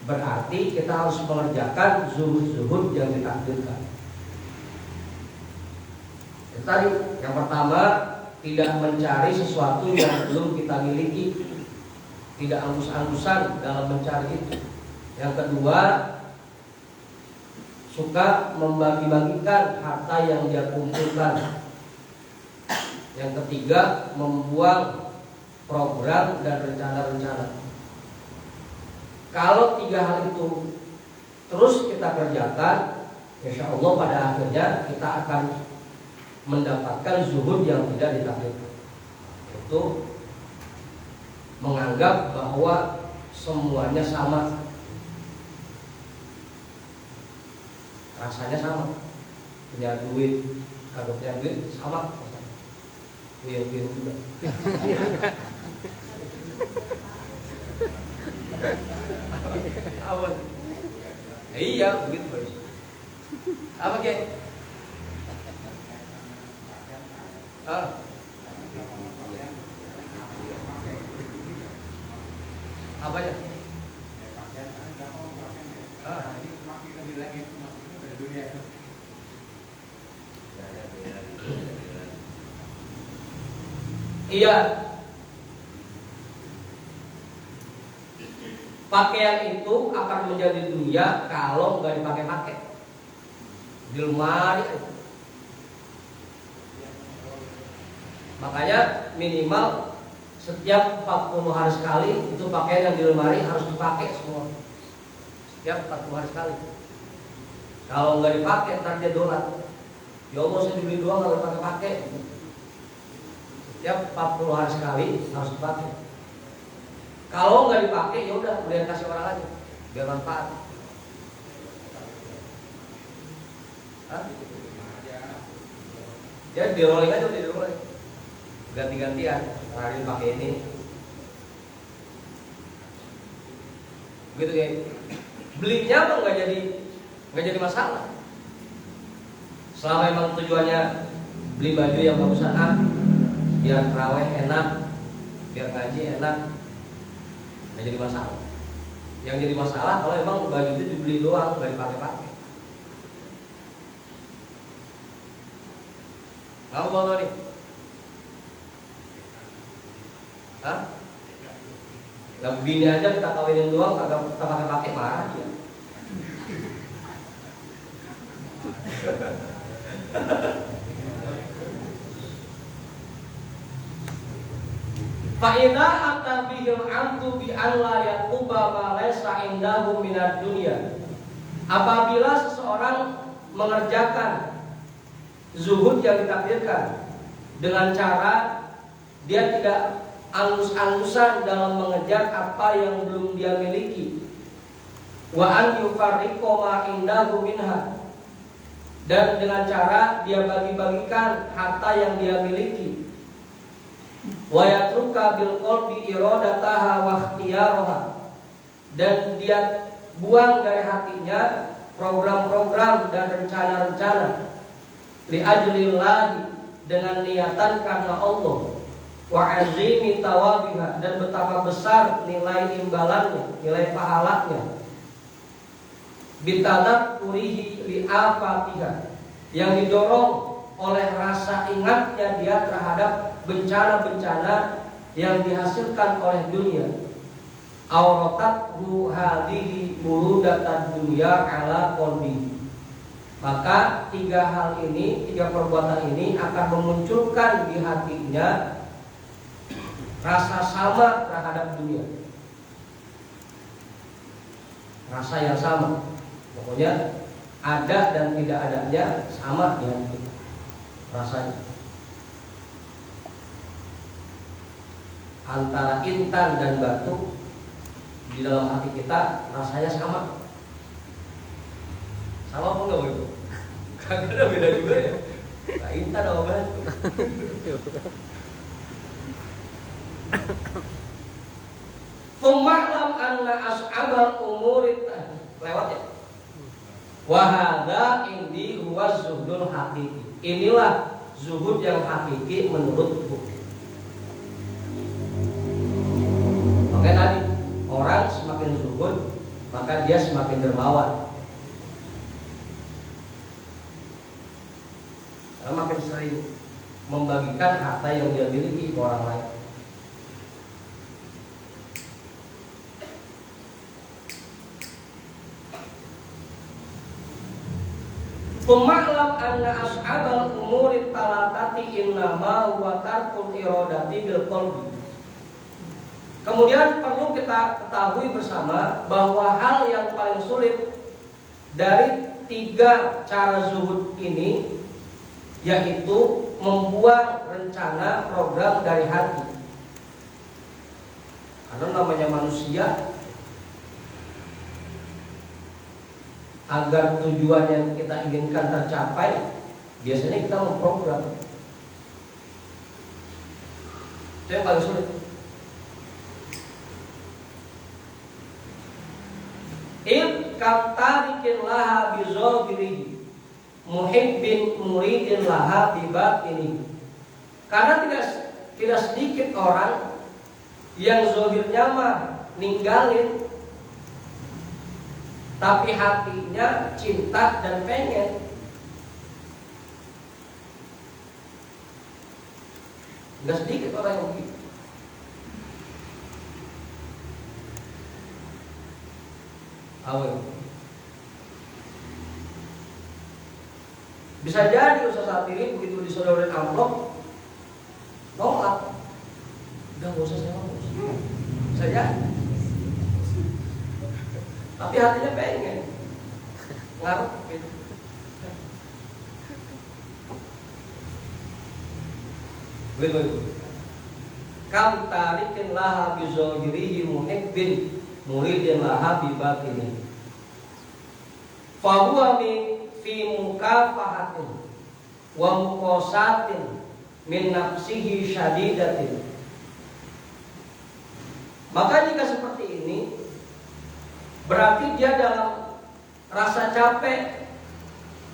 berarti kita harus mengerjakan zuhud-zuhud yang ditakdirkan. Tadi yang pertama, tidak mencari sesuatu yang belum kita miliki, tidak anggus-anggusan dalam mencari itu. Yang kedua, suka membagi-bagikan harta yang dia kumpulkan. Yang ketiga, membuang program dan rencana-rencana. Kalau tiga hal itu terus kita kerjakan, insya Allah pada akhirnya kita akan mendapatkan zuhud yang tidak ditakdirkan. Itu menganggap bahwa semuanya sama, rasanya sama. Punya duit, kagak punya duit sama. Puyeng-puyeng juga. Awan. Iya, begitu. Apa kek? Apa ya? Iya. Pakaian itu akan menjadi dunia kalau nggak dipakai-pakai. Di lemari. Makanya minimal setiap 40 hari sekali itu pakaian yang di lemari harus dipakai semua. Setiap 40 hari sekali. Kalau nggak dipakai ntar dia dolat. Ya Allah, saya dibeli doang nggak dipakai-pakai. Setiap 40 hari sekali harus dipakai. Kalau nggak dipakai ya udah boleh kasih orang aja biar manfaat. Jadi di rolling aja, di rolling. Ganti-gantian, hari ini pakai ini. Begitu ya. Belinya apa nggak jadi masalah. Selama emang tujuannya beli baju yang bagusan, biar terawih enak, biar ngaji enak, nggak jadi masalah. Yang jadi masalah kalau emang baju itu dibeli doang, nggak dipakai-pakai. Kamu mau nih? Hah? Lah bini aja kita kawinin doang, kagak kita pakai marah ya. Fa'idha atabihim antu bi an la yaquba ma laysa indahu minad dunya. Apabila seseorang mengerjakan zuhud yang ditakdirkan dengan cara dia tidak angus-angusan dalam mengejar apa yang belum dia miliki, wa an yufarriqu ma indahu minha, dan dengan cara dia bagi-bagikan harta yang dia miliki, wa yatruka bil qalbi iradataha wa ikhtiyaraha, dan dia buang dari hatinya program-program dan rencana-rencana li ajlillahi, dengan niatan karena Allah, wa azimi tawabiha, dan betapa besar nilai imbalannya, nilai pahalanya, bitadakkurihi li afatiha, yang didorong oleh rasa ingatnya dia terhadap bencana-bencana yang dihasilkan oleh dunia. Auratathu hadhihi burudatan dunya ala qalbi. Maka tiga hal ini, tiga perbuatan ini akan memunculkan di hatinya rasa sama terhadap dunia, rasa yang sama. Pokoknya ada dan tidak adanya sama di hati rasanya. Antara intan dan batu di dalam hati kita rasanya sama. Sama apa enggak begitu? Kagak ada beda juga ya. Nah, intan sama batu. Fuma'lam anna as'abal umurit, lewat ya. Wahada indi huwa zuhdul hakiki. Inilah zuhud yang hakiki menurutku. Oke, tadi orang semakin zuhud maka dia semakin dermawan. Karena makin sering membagikan harta yang dia miliki ke orang lain. Pema'lam anna as'abal umuri talatati innama huwa tarkul iradati bil qalbi. Kemudian perlu kita ketahui bersama bahwa hal yang paling sulit dari tiga cara zuhud ini yaitu membuang rencana program dari hati. Karena namanya manusia, agar tujuan yang kita inginkan tercapai, biasanya kita memprogram. Itu yang paling sulit. Il katarikin laha bizogirihi muhibbin muridin laha bibatini. Karena tidak sedikit orang yang zohirnya mah ninggalin, tapi hatinya cinta dan pengen. Gak sedikit orang yang begitu. Awal. Bisa jadi usaha saat ini begitu disodorin amplop, nolak. Udah gak usah saya ngurus. Bisa jadi. Tapi hatinya pengen ngarep gitu. Begitu. Kam tarikin laha bizogirihi muhibbin muridin laha bibatini. Fahuwa fi mukafahatin wa muqasatin min nafsihi syadidatin. Maka jika seperti ini, berarti dia dalam rasa capek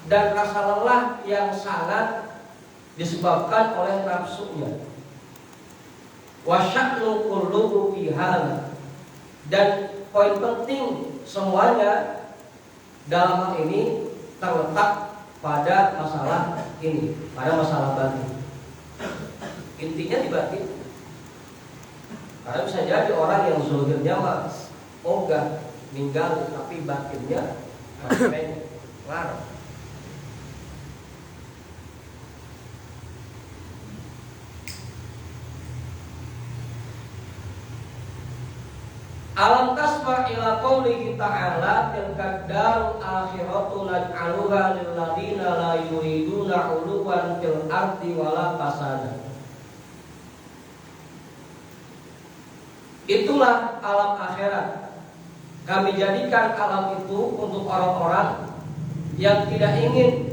dan rasa lelah yang sangat disebabkan oleh nafsunya. Wa sya'nu kulluhu fi hal, dan poin penting semuanya dalam hal ini terletak pada masalah ini, pada masalah batin. Intinya di batin. Karena bisa jadi orang yang zahirnya mah ogah ninggal, tapi batinnya masih ngarep. Alam tasma ila qaulihi ta'ala tilka darul akhiratu naj'aluha lil ladzina la yuriduna 'uluwan fil ardi wala fasada. Itulah alam akhirat. Kami jadikan alam itu untuk orang-orang yang tidak ingin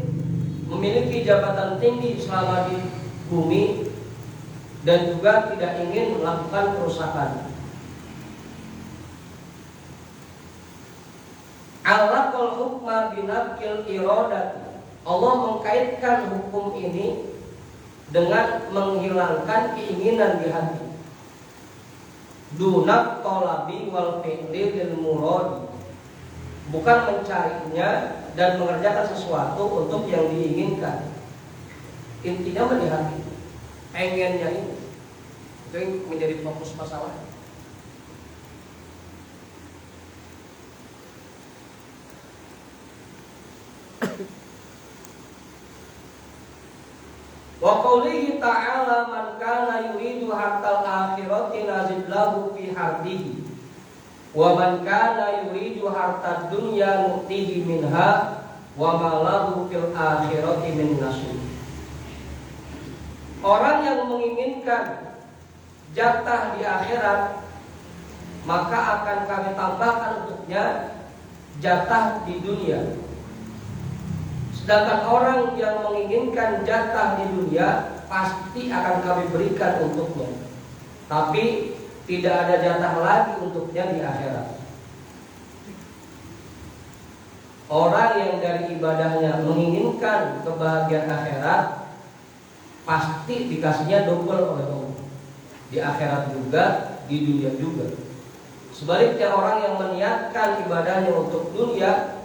memiliki jabatan tinggi selama di bumi dan juga tidak ingin melakukan kerusakan. Alaqal hukma binaqil iradat. Allah mengkaitkan hukum ini dengan menghilangkan keinginan di hati. Dunak talabi wal fi'li lil murad. Bukan mencarinya dan mengerjakan sesuatu untuk yang diinginkan. Intinya di hati. Pengennya ini. Itu yang menjadi fokus masalah. Wa qoulihi ta'ala man kana yuridu hartal akhirati nazid lahu fi hardihi wa man kana yuridu hartad dunya nu'tihi minha wa ma lahu fil akhirati min nasib. Orang yang menginginkan jatah di akhirat, maka akan kami tambahkan untuknya jatah di dunia. Sedangkan orang yang menginginkan jatah di dunia, pasti akan kami berikan untuknya. Tapi tidak ada jatah lagi untuknya di akhirat. Orang yang dari ibadahnya menginginkan kebahagiaan akhirat, pasti dikasihnya double oleh Allah. Di akhirat juga, di dunia juga. Sebaliknya orang yang meniatkan ibadahnya untuk dunia,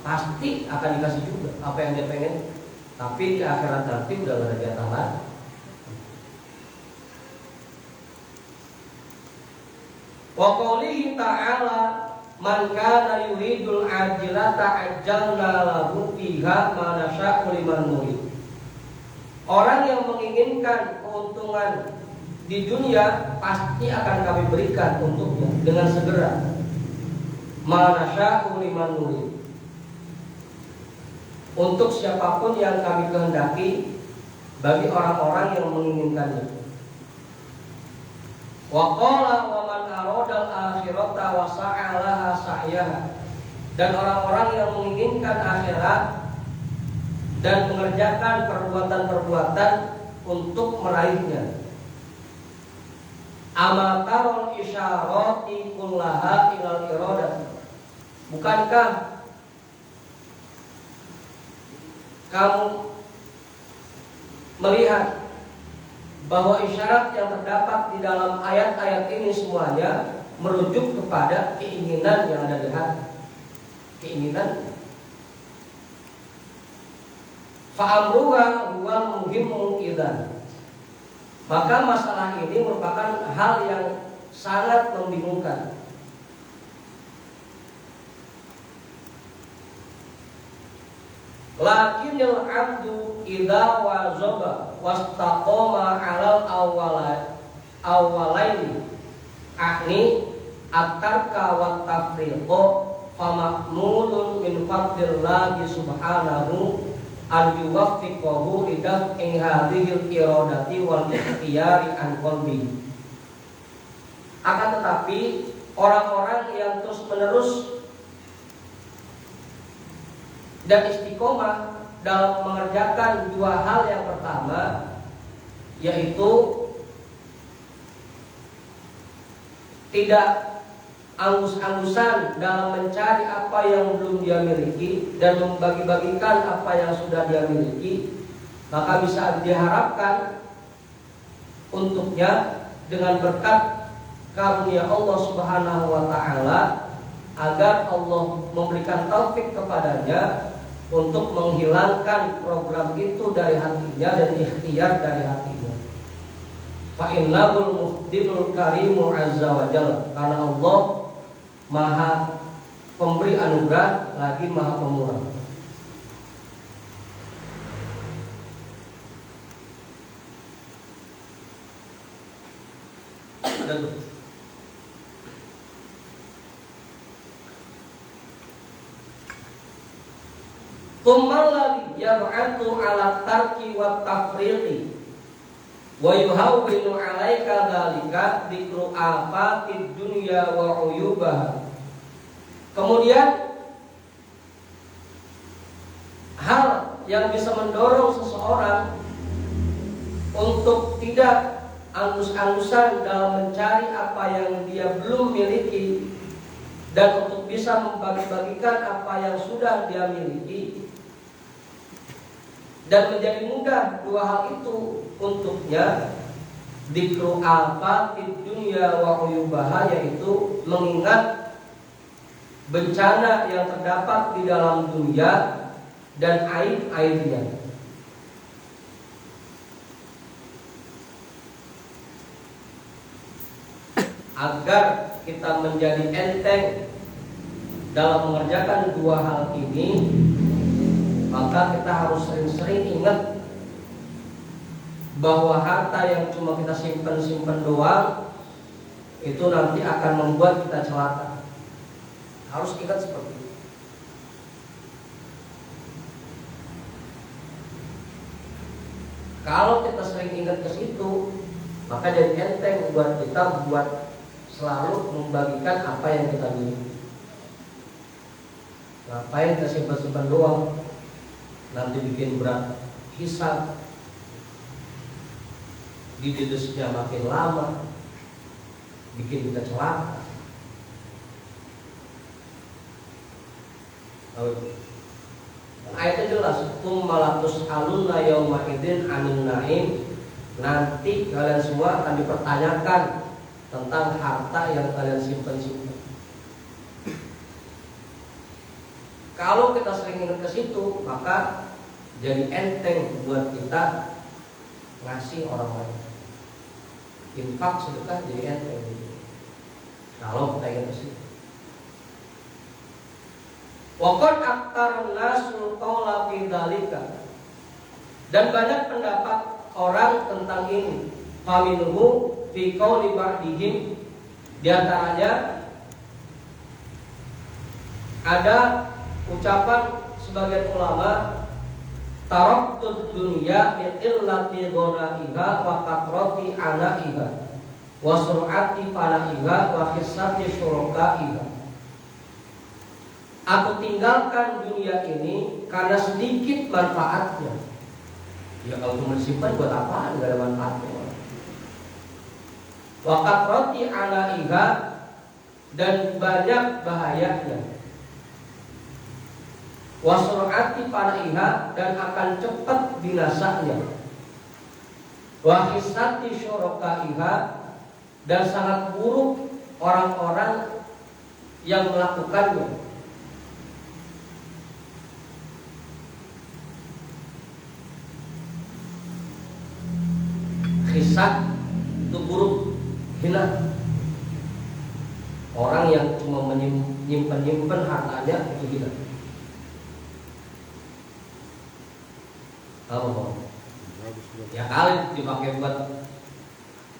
pasti akan dikasih juga apa yang dia pengen. Tapi di akhirat nanti udah gak ada jatah lagi. Wa qoulihi ta'ala man kana yuridul ajilata ajjalna lahu fiha ma nasya'u liman nurid. Orang yang menginginkan keuntungan di dunia, pasti akan kami berikan untuknya dengan segera. Ma nasya'u liman nurid. Untuk siapapun yang kami kehendaki, bagi orang-orang yang menginginkannya. Wa qala wa man aradal akhirata wa sa'alaha sa'yaha. Dan orang-orang yang menginginkan akhirat dan mengerjakan perbuatan-perbuatan untuk meraihnya. Amatarul isyarati kullaha ilal iradah. Bukankah kamu melihat bahwa isyarat yang terdapat di dalam ayat-ayat ini semuanya merujuk kepada keinginan yang ada di hati. Keinginan. Fa'amruha huwa muhimmun idzan. Maka masalah ini merupakan hal yang sangat membingungkan. Lakinil abdu idza wazaba wastaqama 'alal awwalaini ahni at-tarka wa tafriqo fama'mulun min fadlillahi subhanahu an yuwaffiqahu lidaf'i hadhil iradati wal ikhtiyari an qalbi. Akan tetapi orang-orang yang terus-menerus dan istiqomah dalam mengerjakan dua hal. Yang pertama yaitu tidak anggus-anggusan dalam mencari apa yang belum dia miliki dan membagi-bagikan apa yang sudah dia miliki, maka bisa diharapkan untuknya dengan berkat karunia Allah Subhanahu wa taala agar Allah memberikan taufik kepadanya untuk menghilangkan program itu dari hatinya dan ikhtiar dari hatinya. Fa innahul muhdinul karimu azza wa jalla, karena Allah maha pemberi anugerah lagi maha pemurah. Tumalladhi yab'atu ala tarki wa tafriqi wa yuhawwinu 'alaika dzalika dzikru afatid dunya wa 'uyubaha. Kemudian hal yang bisa mendorong seseorang untuk tidak angus-angusan dalam mencari apa yang dia belum miliki dan untuk bisa membagi-bagikan apa yang sudah dia miliki, dan menjadi mudah dua hal itu untuknya, dzikru afatid dunya wa 'uyubaha, yaitu mengingat bencana yang terdapat di dalam dunia dan aib-aibnya. Agar kita menjadi enteng dalam mengerjakan dua hal ini, maka kita harus sering-sering ingat bahwa harta yang cuma kita simpan-simpan doang itu nanti akan membuat kita celaka. Harus ingat seperti itu. Kalau kita sering ingat ke situ, maka jadi enteng buat kita buat selalu membagikan apa yang kita miliki. Ngapain kita simpan-simpan doang? Nanti bikin berat hisab, didedesnya makin lama, bikin kita celaka. Ayatnya jelas, malatus aluna yauma idzin anin naim. Nanti kalian semua akan dipertanyakan tentang harta yang kalian simpan-simpan. Kalau kita sering ingat ke situ, maka jadi enteng buat kita ngasih orang lain. Infak sedekah jadi enteng. Kalau kita ingat ke situ. Waqad aktsarun nasul qawla fi dzalika. Dan banyak pendapat orang tentang ini. Faminhu fi qawli ba'dihim, di antaranya ada ucapan sebagian ulama, taraktud dunya min illati ghonaiha wa katrati anaiha wa sur'ati falaiha wa khissati syurakaiha. Aku tinggalkan dunia ini karena sedikit manfaatnya. Ya kalau cuma simpan buat apa? Enggak ada manfaatnya. Wa katrati anaiha, dan banyak bahayanya. Wasurati panaiha, dan akan cepat binasanya. Wahisati syurakaiha, dan sangat buruk orang-orang yang melakukannya. Hisat itu buruk, hina. Orang yang cuma menyimpan hartanya itu hina. Oh, ya kali dipakai buat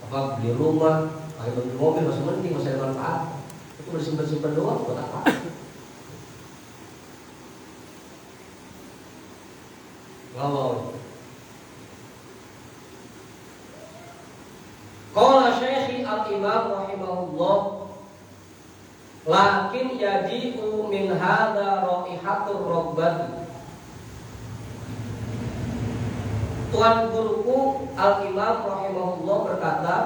apa, beli rumah, pakai beli mobil, masih mending, masih ada manfaat. Itu bersimpan-simpan doang buat apa? Nggak mau. Qala Syekh al-Imam rahimahullah, lakin yaji'u min hadza raihatur rabbati. Tuan guruku Al-Imam rahimahullah berkata,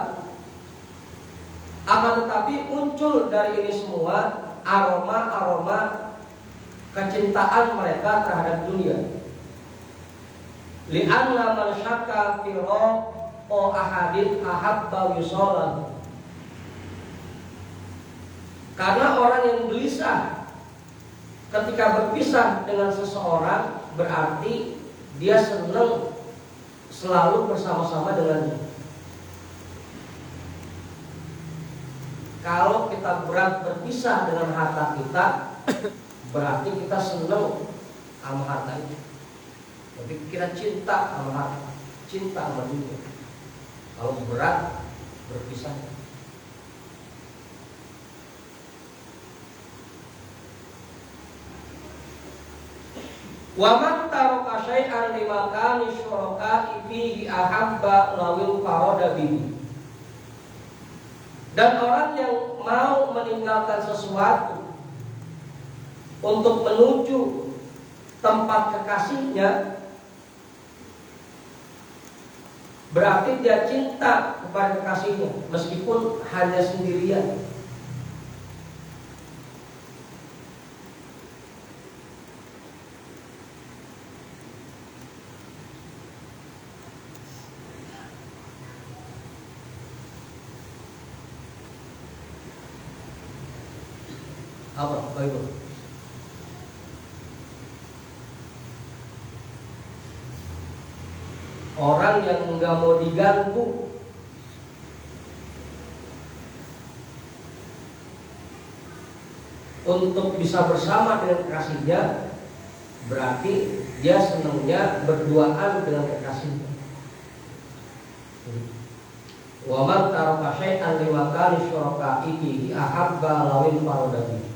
akan tetapi muncul dari ini semua aroma-aroma kecintaan mereka terhadap dunia. Li'anna man syakka fi o ahadin ahabba yusolah. Karena orang yang gelisah ketika berpisah dengan seseorang berarti dia senang selalu bersama-sama dengannya. Kalau kita berat berpisah dengan harta kita, berarti kita senang sama harta itu. Tapi kita cinta sama harta, cinta sama dunia. Kalau berat berpisah. Wa man taraka syai'an limakani syuraka'i fihi ahabba lawil farada bihi. Dan orang yang mau meninggalkan sesuatu untuk menuju tempat kekasihnya, berarti dia cinta kepada kekasihnya meskipun hanya sendirian. Apa itu? Orang yang nggak mau diganggu untuk bisa bersama dengan kekasihnya, berarti dia senangnya berduaan dengan kekasihnya. Wa man taraka syai'an limakani syuraka'ihi ahabba lawil farodati.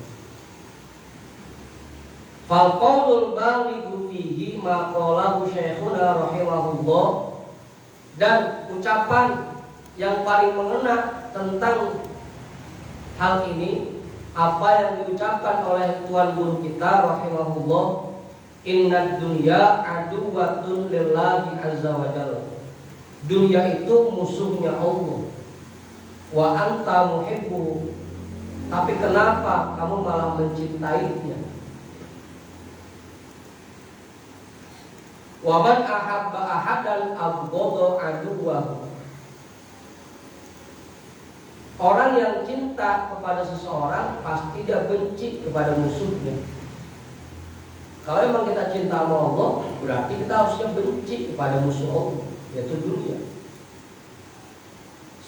Fal qaulul balighu fihi ma qalahu syekhuna rahimahullah. Dan ucapan yang paling mengena tentang hal ini apa yang diucapkan oleh tuan guru kita rahimahullah, inna dunya aduwwatun lillahi azza wa jalla. Dunia itu musuhnya Allah. Wa anta muhibbu. Tapi kenapa kamu malah mencintainya? Wa man ahabba ahadan abghadha aduwwahu. Orang yang cinta kepada seseorang pasti dia benci kepada musuhnya. Kalau memang kita cinta sama Allah, berarti kita harusnya benci kepada musuh Allah, yaitu dunia.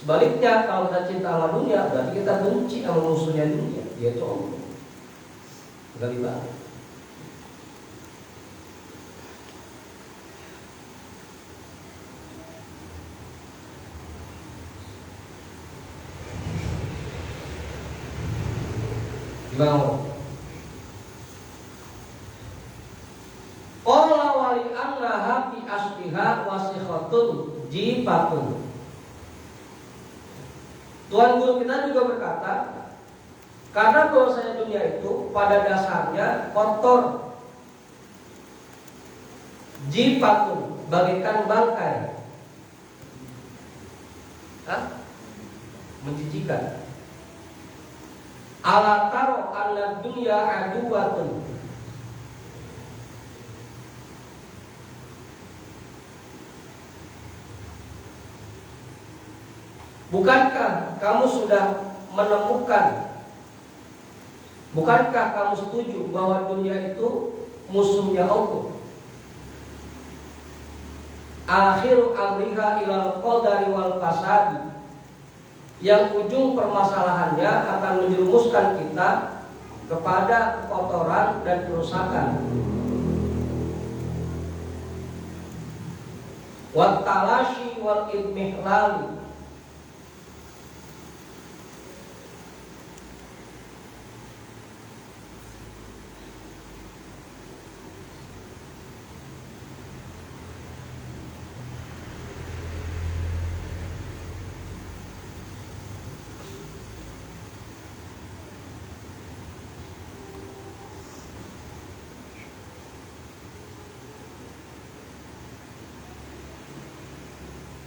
Sebaliknya, kalau kita cinta sama dunia, berarti kita benci sama musuhnya dunia, yaitu Allah. Bagaimana? Gimana? Qala wali annaha fi asliha wasikhatun jifatun. Tuan guru kita juga berkata, karena bahwasanya dunia itu pada dasarnya kotor, jifatun, bagaikan bangkai, menjijikan. Ala taro anna dunya aduwatun. Bukankah kamu sudah menemukan, bukankah kamu setuju bahwa dunia itu musuhnya Allah? Akhiru amriha ilal qadari wal fasadi. Yang ujung permasalahannya akan menjerumuskan kita kepada kekotoran dan kerusakan. Wat talashi wal idmihlali.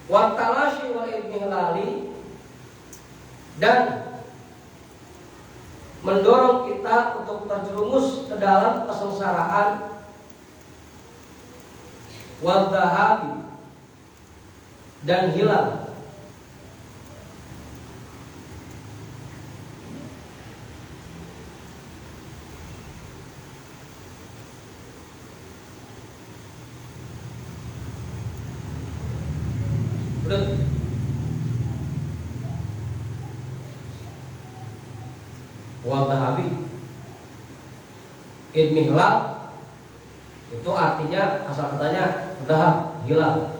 Watalashi wal ibnihlali, dan mendorong kita untuk terjerumus ke dalam kesengsaraan, wadhahabi, dan hilang. Udah. Wadhahabi idmihlal itu artinya asal katanya dahab, hilang.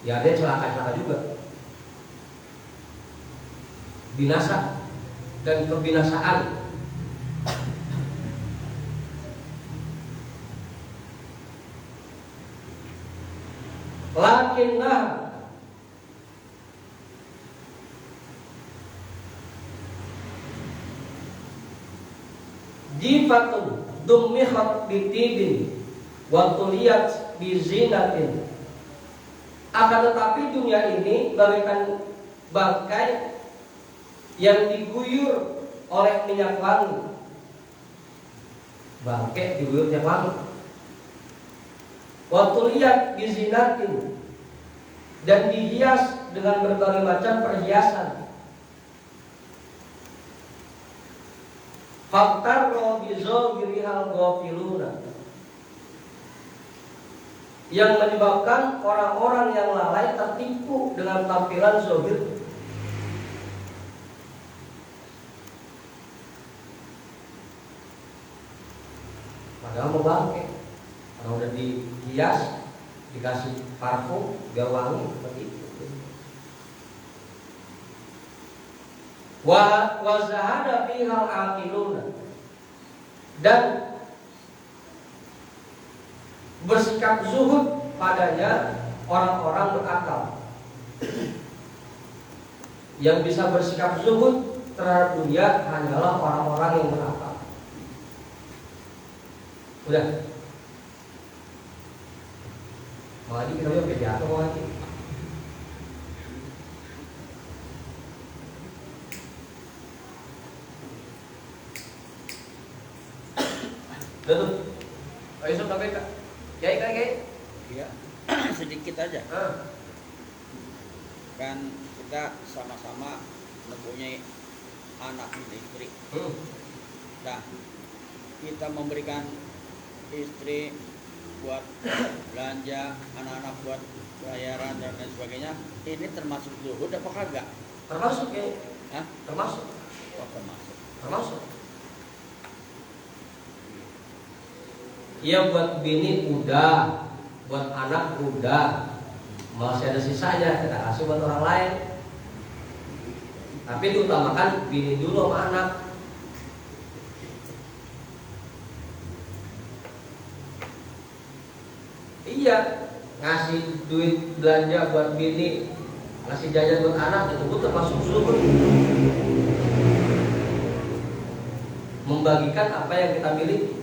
Ya dia celaka-celaka juga, binasa dan kebinasaan. Lakinnah jifatun dummihat bitibin wa tuliyat bizinatin. Akan tetapi dunia ini bagaikan bangkai yang diguyur oleh minyak wangi. Bangkai diguyur minyak wangi. Wa tuliyat bizinatin, dan dihias dengan berbagai macam perhiasan. Faktar robizo girihal gofiluna, yang menyebabkan orang-orang yang lalai tertipu dengan tampilan zohir. Padahal mau bangke, kalau udah dihias, dikasih parfum, biar wangi seperti itu. Wa zahada fihal aqiluna, dan bersikap zuhud padanya orang-orang berakal. Yang bisa bersikap zuhud terhadap dunia hanyalah orang-orang yang berakal. Udah. Mau lagi kita lihat jatuh mau lagi. Tuh. Ayo sok sampai Kak. Kiai. Ya, sedikit aja. Kan kita sama-sama mempunyai anak dan istri. Nah, kita memberikan istri buat belanja, anak-anak buat bayaran dan lain sebagainya. Ini termasuk zuhud apa kagak? Termasuk ya? Hah? Termasuk. Oh, termasuk. Termasuk. Iya, buat bini udah, buat anak udah, masih ada sisanya kita kasih buat orang lain. Tapi diutamakan bini dulu sama anak. Iya, ngasih duit belanja buat bini, ngasih jajan buat anak, itu pun termasuk zuhud. Membagikan apa yang kita miliki.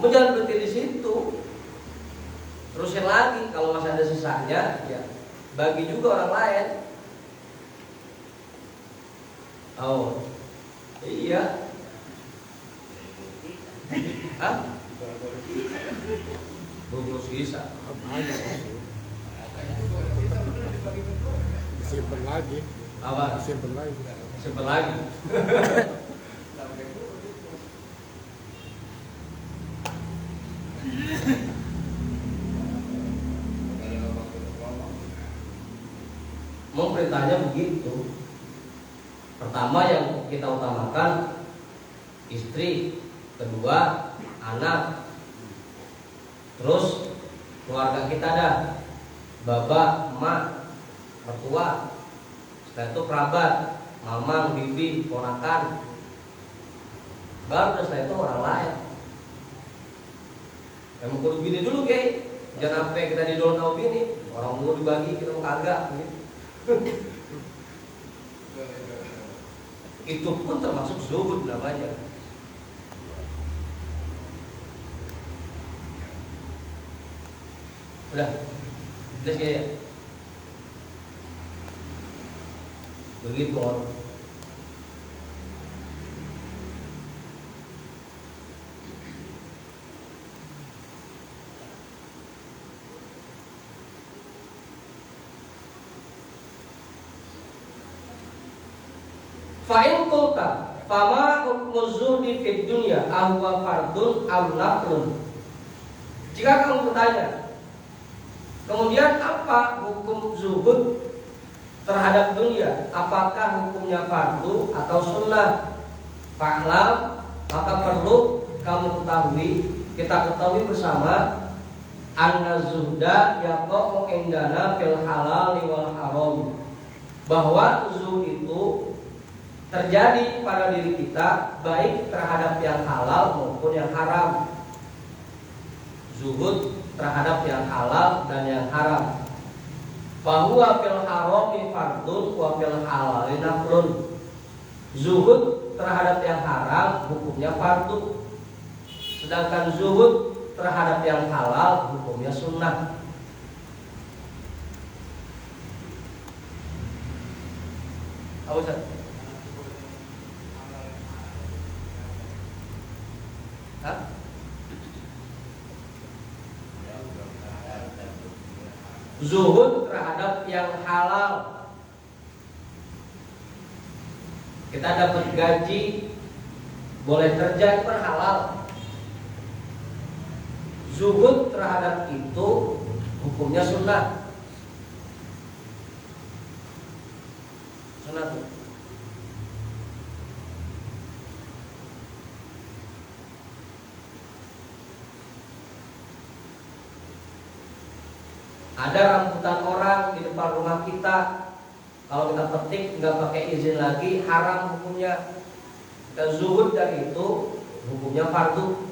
Cuma jangan berhenti di situ. Terusin lagi, kalau masih ada sisanya, ya bagi juga orang lain. Oh, iya. Hah? Bungkus sisa. Ada disimpan lagi. Apa? Disimpan lagi. Simpen lagi. Mau perintahnya begitu. Pertama yang kita utamakan istri, kedua anak, terus keluarga kita dah, bapak, emak, mertua, setelah itu kerabat, mamang, bibi, ponakan, baru setelah itu orang lain. Yang mau kudu bini dulu Kay, jangan sampai kita didorong sama bini, orang mau dibagi kita mau kagak gitu. Itu pun termasuk zuhud namanya. Udah, jelas ya. Begitu orang. Fa'in qulta fama hukmu zuhdi fid dunya ahwa fardun am naflun. Jika kamu bertanya Kemudian apa hukum zuhud terhadap dunia? Apakah hukumnya fardu atau sunnah? Fa'lam, maka perlu kamu ketahui, kita ketahui bersama, anna zuhda yaqa'u indana fil halal wal haram, bahwa zuhud itu terjadi pada diri kita baik terhadap yang halal maupun yang haram. Zuhud terhadap yang halal dan yang haram. Bahwa fil harami fardun wa fil halali naflun. Zuhud terhadap yang haram hukumnya fardu, sedangkan zuhud terhadap yang halal hukumnya sunnah. Apa Ustaz? Hah? Zuhud terhadap yang halal. Kita dapat gaji, boleh kerja, itu halal. Zuhud terhadap itu hukumnya sunnah. Sunnah tuh. Ada rambutan orang di depan rumah kita, kalau kita petik nggak pakai izin lagi, haram hukumnya. Kita zuhud dari itu, hukumnya fardu.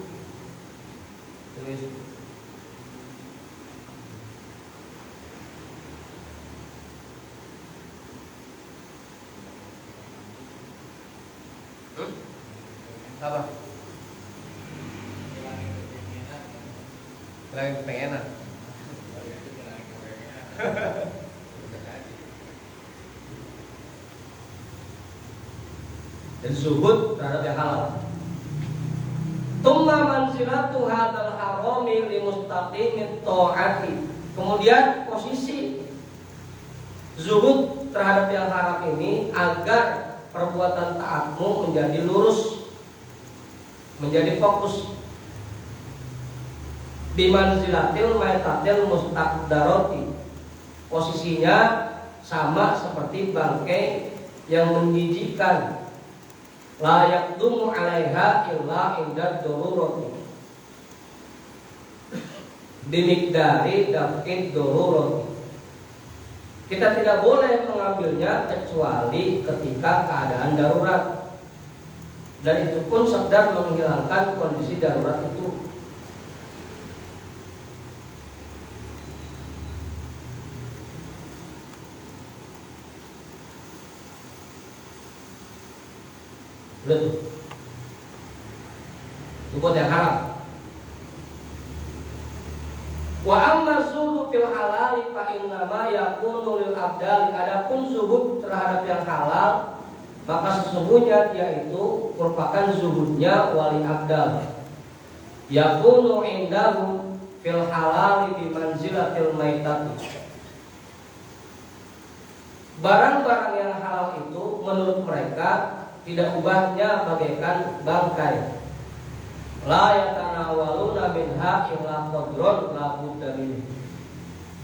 Apa? Lagi pengenan. Dan zuhud terhadap yang halal. Tumma manzilatu hadzal harami li mustaqimit ta'ati. Kemudian posisi zuhud terhadap yang haram ini agar perbuatan taatmu menjadi lurus, menjadi fokus. Bimanzilatil maitatil mustaqdarati. Posisinya sama seperti bangkai yang menjijikkan. La yaqdumu 'alaiha illa inda darurati. Bimiqdari daf'id darurati. Kita tidak boleh mengambilnya kecuali ketika keadaan darurat. Dan itu pun sekedar menghilangkan kondisi darurat itu. Betul. Itu yang haram. Wa amma zuhud fil halal fa innama yakunu lil abdal. Adapun zuhud terhadap yang halal, maka sesungguhnya dia itu merupakan zuhudnya wali abdal. Yakunu indahu fil halal bi manzilatil maitati. Barang-barang yang halal itu menurut mereka tidak ubahnya bagaikan bangkai. La yatanawaluna minha illa qadron la budda min.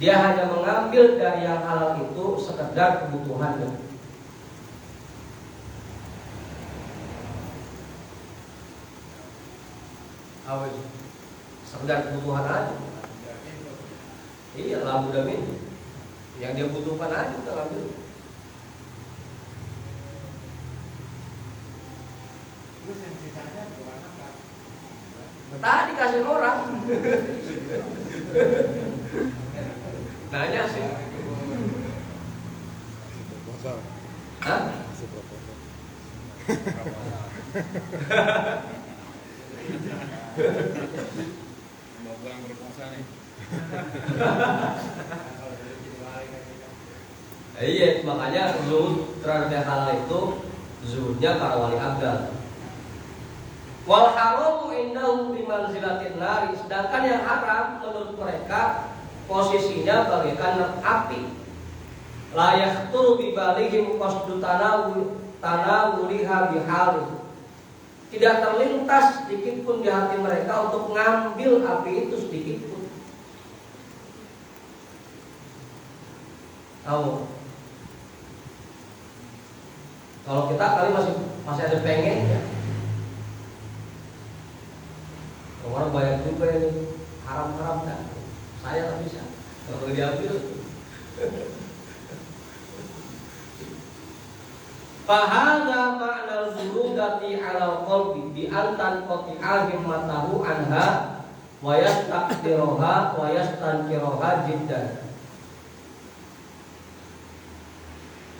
Dia hanya mengambil dari yang halal itu sekedar kebutuhannya. Apa itu? Sekedar kebutuhan aja. Iya, la budda min. Yang dia butuhkan aja kita ambil. Tadi kasih orang. Nanya sih. Proposal. Hah? Masih proposal. Mau pulang berpuasa nih. Iya, makanya zuhud terhadap yang halal itu zuhudnya para wali abdal. Wal haramu indahu bi manzilatin nari. Sedangkan yang haram menurut mereka posisinya bagaikan api. La yakhtur bi balihim qasdu tanawuliha bihal. Tidak terlintas sedikit pun di hati mereka untuk ngambil api itu sedikit pun. Tahu. Kalau kita kali masih ada pengennya. Orang banyak juga ini haram-haram kan. Saya tak bisa. Kalau boleh diambil. Fahadha ma'nal burudati 'alal qalbi bi antan qati'a himmatahu anha wa yastaqdiruha wa yastankiruha jiddan.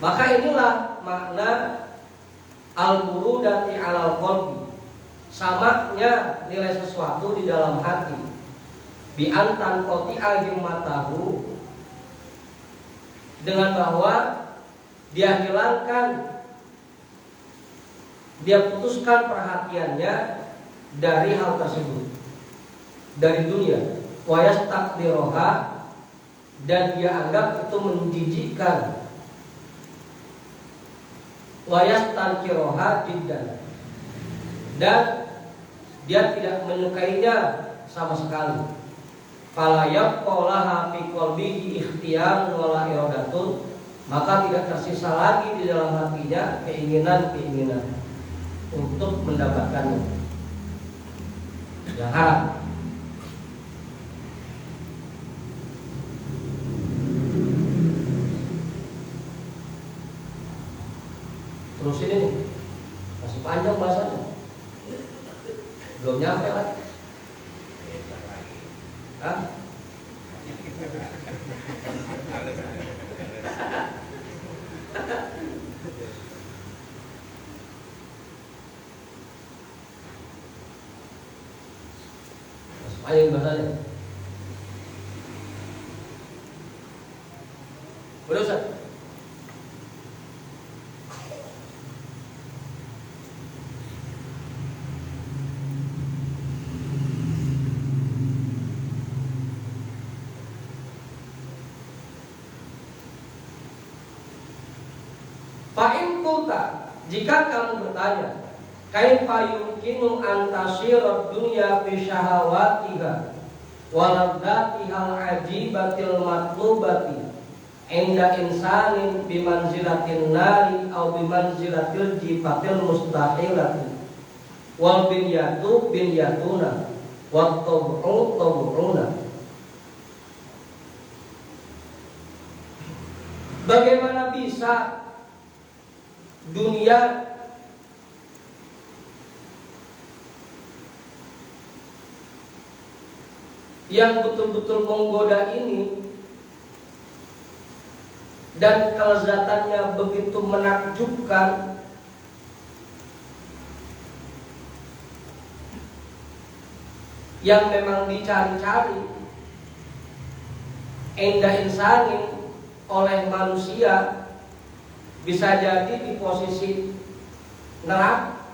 Maka inilah makna al-burudati 'alal qalbi. Samaknya nilai sesuatu di dalam hati. Bi antan qati'a himmatahu, dengan bahwa dia hilangkan, dia putuskan perhatiannya dari hal tersebut, dari dunia. Wa yastaqdiruha, dan dia anggap itu menjijikkan. Wa yastankiruha jiddan, dan dia tidak menyukainya sama sekali. Fala yaqalaha fi qalbihi ikhtiyarun wala iradatun, maka tidak tersisa lagi di dalam hatinya keinginan-keinginan untuk mendapatkannya yang haram. Terus ini nih, masih panjang bahasanya, belum nyampe lagi. Hah? Ayo bahasanya. Udah Ustaz? Fa'in kulta, jika kamu bertanya, kaifa yumkinu an tasira dunya fi syahawatiha wa ladzatihal ajibatil matlubati inda insanin bimanzilatin nari aw bimanzilatil jifatil mustahilati wal binyatu binyatuna wat tab'u tab'una. Bagaimana bisa dunia yang betul-betul menggoda ini dan kelezatannya begitu menakjubkan, yang memang dicari-cari indah insanin oleh manusia, bisa jadi di posisi neraka,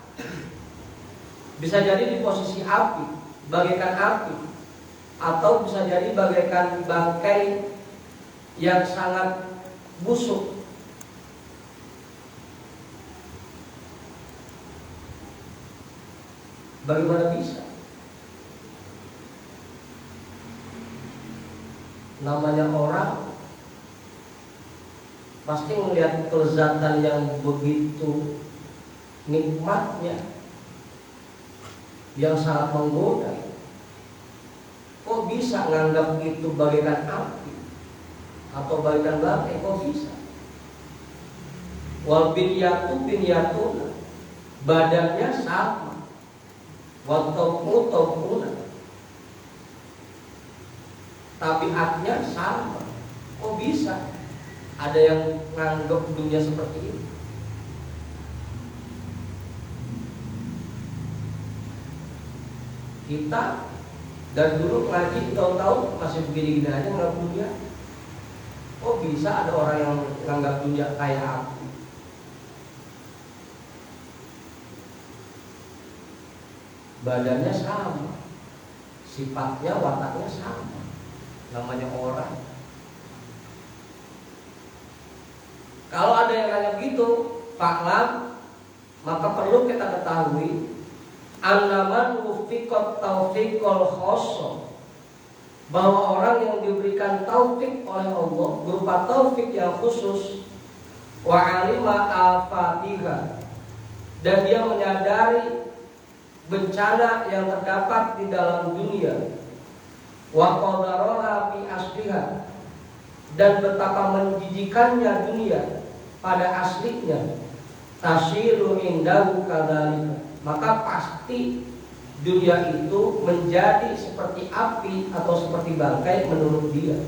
bisa jadi di posisi api, bagaikan api, atau bisa jadi bagaikan bangkai yang sangat busuk. Bagaimana bisa? Namanya orang pasti melihat kelezatan yang begitu nikmatnya, yang sangat menggoda. Kok bisa nganggap itu bagaikan api atau bagaikan bangkai? Kok bisa? Wal binyatu binyatuna, badannya sama. Wal tawqu tawquna, tabiatnya sama. Kok bisa ada yang nganggap dunia seperti ini? Kita dari dulu ngaji tahun-tahun masih begini-gini aja nganggap dunia. Kok bisa ada orang yang nganggap dunia kayak api? Badannya sama, sifatnya, wataknya sama, namanya orang. Kalau ada yang nanya gitu, faklam, maka perlu kita ketahui annaman wufiqat taufiqul khosso, bahwa orang yang diberikan taufik oleh Allah berupa taufik yang khusus, wa alima al-fatiha, dan dia menyadari bencana yang terdapat di dalam dunia, wa qadaroha fi asliha, dan betapa menjijikannya dunia pada aslinya, tasiru indahu kadzalika, maka pasti dunia itu menjadi seperti api atau seperti bangkai menurut dia.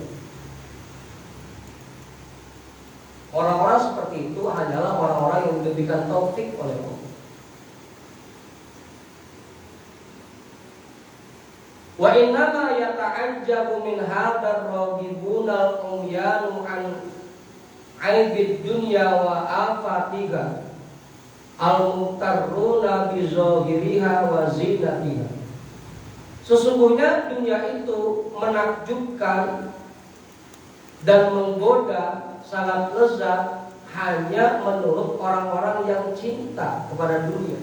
Orang-orang seperti itu hanyalah orang-orang yang diberikan taufik oleh Allah. Wa innama yata'ajjabu min hadzal raghibuna al-umyanu an aibid dunya wa afatiha al-muqtarruna bi zahiriha wa zinatiha. Sesungguhnya dunia itu menakjubkan dan menggoda, sangat lezat hanya menurut orang-orang yang cinta kepada dunia,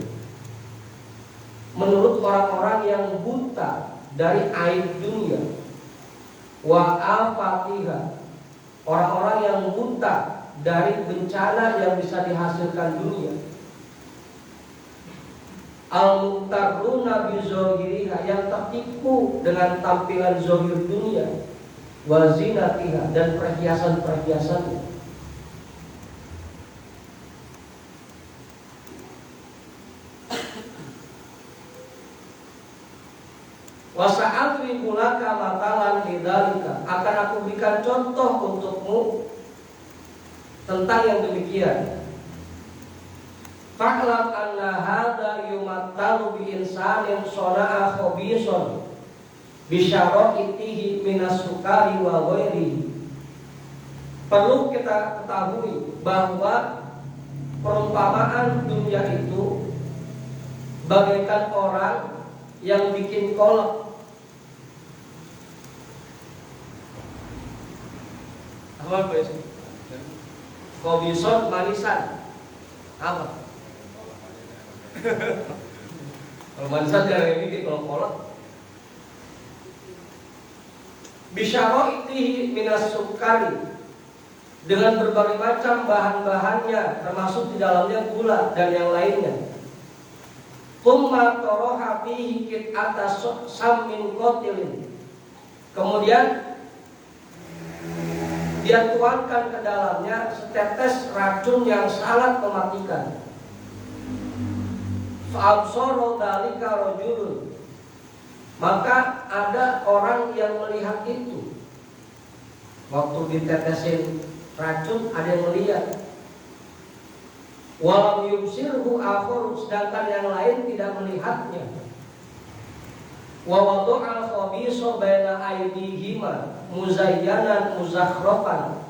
menurut orang-orang yang buta dari aib dunia, wa afatiha, orang-orang yang buta dari bencana yang bisa dihasilkan dunia, al-muqtarruna bi zahiriha, yang tertipu dengan tampilan zahir dunia, wa zinatiha, dan perhiasan-perhiasannya. Wa sa'adribu laka matalan lidzalika, akan aku berikan contoh untukmu tentang yang demikian. Fa'lam anna hadza yumattalu bi insanin shana'a khabison bi syara'itihi minas sukari wa ghairihi. Perlu kita ketahui bahwa perumpamaan dunia itu bagaikan orang yang bikin kolak. Apa itu? Khabison, manisan. Apa? Kalau manisan jarang bikin, kalau kolak bisyara'itihi minas sukari, dengan berbagai macam bahan-bahannya, termasuk di dalamnya gula dan yang lainnya. Thumma taraha fihi qit'ata sammin qatilin, kemudian dia tuangkan ke dalamnya setetes racun yang sangat mematikan. Fa'absara dzalika rajulun, maka ada orang yang melihat itu. Waktu ditetesin racun, ada yang melihat. Walam yubsirhu akhar, sedangkan yang lain tidak melihatnya. Wa wada'al khabisa baina aydihima muzayyanan muzakhrafan,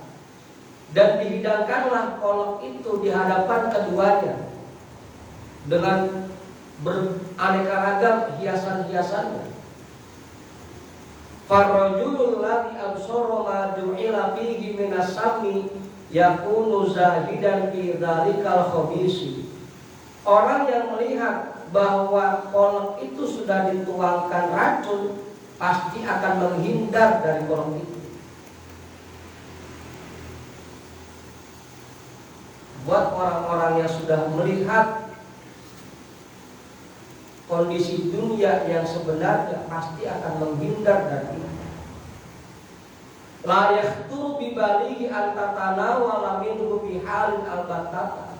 dan dihidangkanlah kolak itu di hadapan keduanya dengan beraneka ragam hiasan-hiasannya. Farrajulul ladzi absara ma du'ila fihi minas sami yakunu zahidan fi dzalikal khabisi. Orang yang melihat bahwa kolak itu sudah dituangkan racun pasti akan menghindar dari kolak itu. Buat orang-orang yang sudah melihat kondisi dunia yang sebenarnya pasti akan menghindar dari itu. La yakhtur bi balihi an tatanawala minhu bi halin albatata,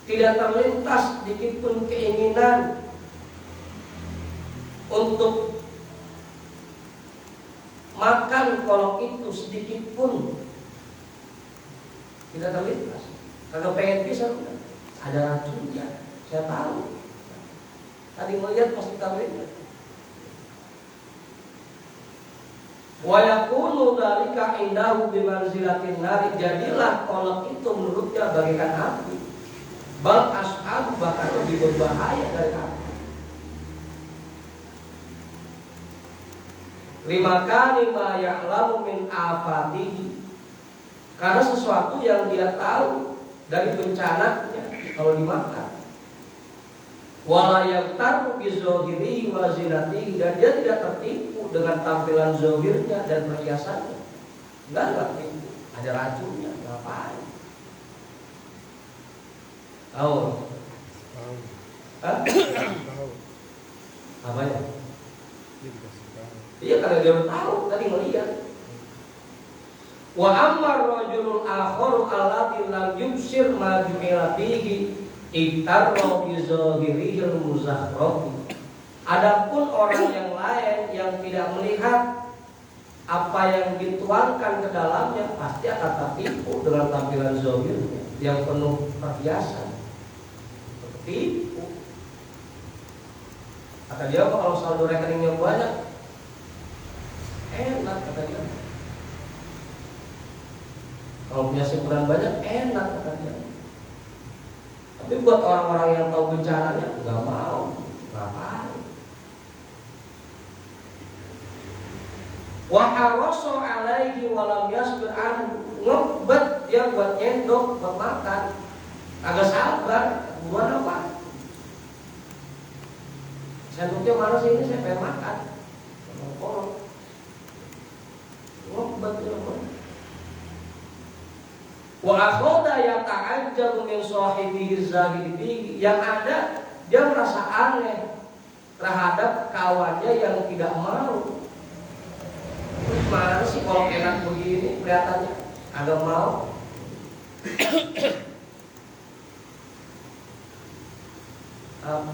tidak terlintas sedikit pun keinginan untuk makan kolok itu sedikit pun, tidak terlintas. Kalau pengen pisah, ada racunnya, saya tahu. Tadi melihat pasti terlintas. Wa yakunu dzalika indahu bimanzilatin nari, jadilah kolok itu menurutnya bagaikan api. Bal ashab, bahkan lebih berbahaya dari api. Limakani ma ya'lamu min afatihi, karena sesuatu yang dia tahu dari bencananya kalau dimakan. Wala yaqtaru bi zahirihi wa zinatihi, dan dia tidak tertipu dengan tampilan zahirnya dan perhiasannya. Enggak tipu. Ada racunnya, ngapain? Tahu? Tahu. Hah? Tahu. Apanya? Dia dikasih tahu. Iya, karena dia udah tahu tadi melihat. Wa ammar rajulul akharu allati lam yubsir ma ju'ila fihi iktarra bi zahirihil muzahrafi. Adapun orang yang lain yang tidak melihat apa yang dituangkan ke dalamnya, pasti akan tertipu dengan tampilan zahirnya yang penuh perhiasan. Tertipu. Kata dia, kalau saldo rekeningnya banyak, enak, kata dia. Kalau punya simpanan banyak, enak, kata dia. Tapi buat orang-orang yang tahu bencananya, nggak mau. Ngapain? Wa harasu alaihi wa lam yasbir an, ngebet dia buat nyendok, buat makan. Agak sabar, buat apa? Sendoknya mana sih, ini saya pengen makan. Ngebet dia buat. Wa akhadha yata'ajjabu min sahibihi zahidi, yang ada dia merasa aneh terhadap kawannya yang tidak mau. Mana sih kalau enak begini kelihatannya agak mau.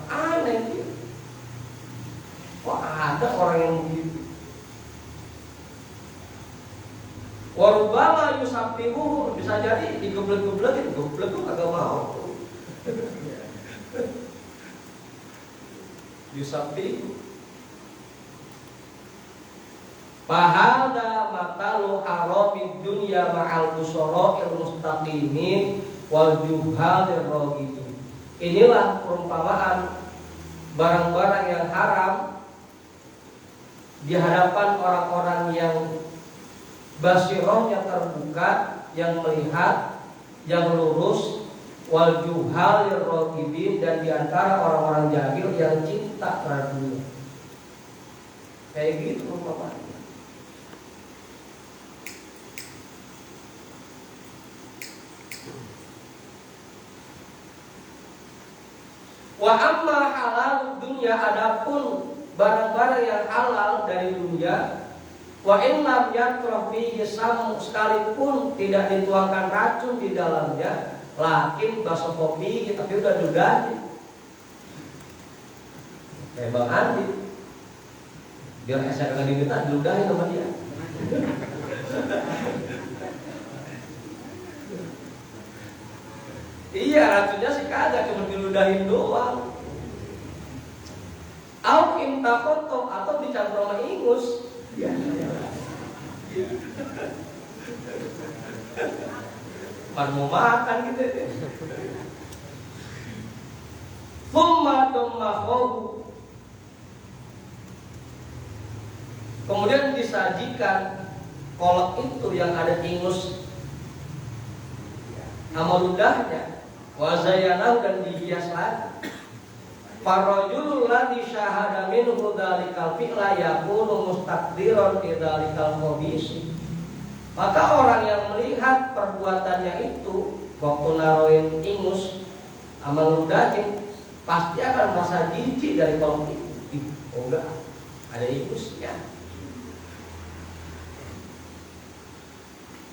Aneh dia. Kok ada orang yang begitu? Warubama yusabbihu, bisa jadi digeblek-geblekin, geblek tuh kagak mau. Yusabbihu. Fahada matalu haramid dunya ma'al busara'il mustaqimin wal juhalir raghibin. Inilah perumpamaan barang-barang yang haram di hadapan orang-orang yang basirohnya terbuka, yang melihat, yang lurus, wal juhalir raghibin, dan diantara orang-orang jahil yang cinta terhadap dunia. Kayak gitu perumpamaan. Wa amma halal dunia, adapun barang-barang yang halal dari dunia, wa in lam yatrah fihi sam, sekalipun tidak dituangkan racun di dalamnya, lakin baso kopi tapi udah dudahin. Kayak Bang Andi, biar esnya kagak diminta, diludahin sama dia. Iya, racunnya sih kagak, cuma diludahin doang. Au intakoto, atau dicampur sama ingus. Mau makan gitu ya. Thumma dommahu, kemudian disajikan kolak itu yang ada ingus sama ludahnya, wazayanahu, dan dihias lagi. Farajulul ladzi syahada minhu dzalikal fi'la yakunu mustaqdiran fi dzalikal khabisi. Maka orang yang melihat perbuatannya itu waktu naroin ingus sama ludahin, pasti akan merasa jijik dari kolak itu. Oh enggak, ada ingusnya.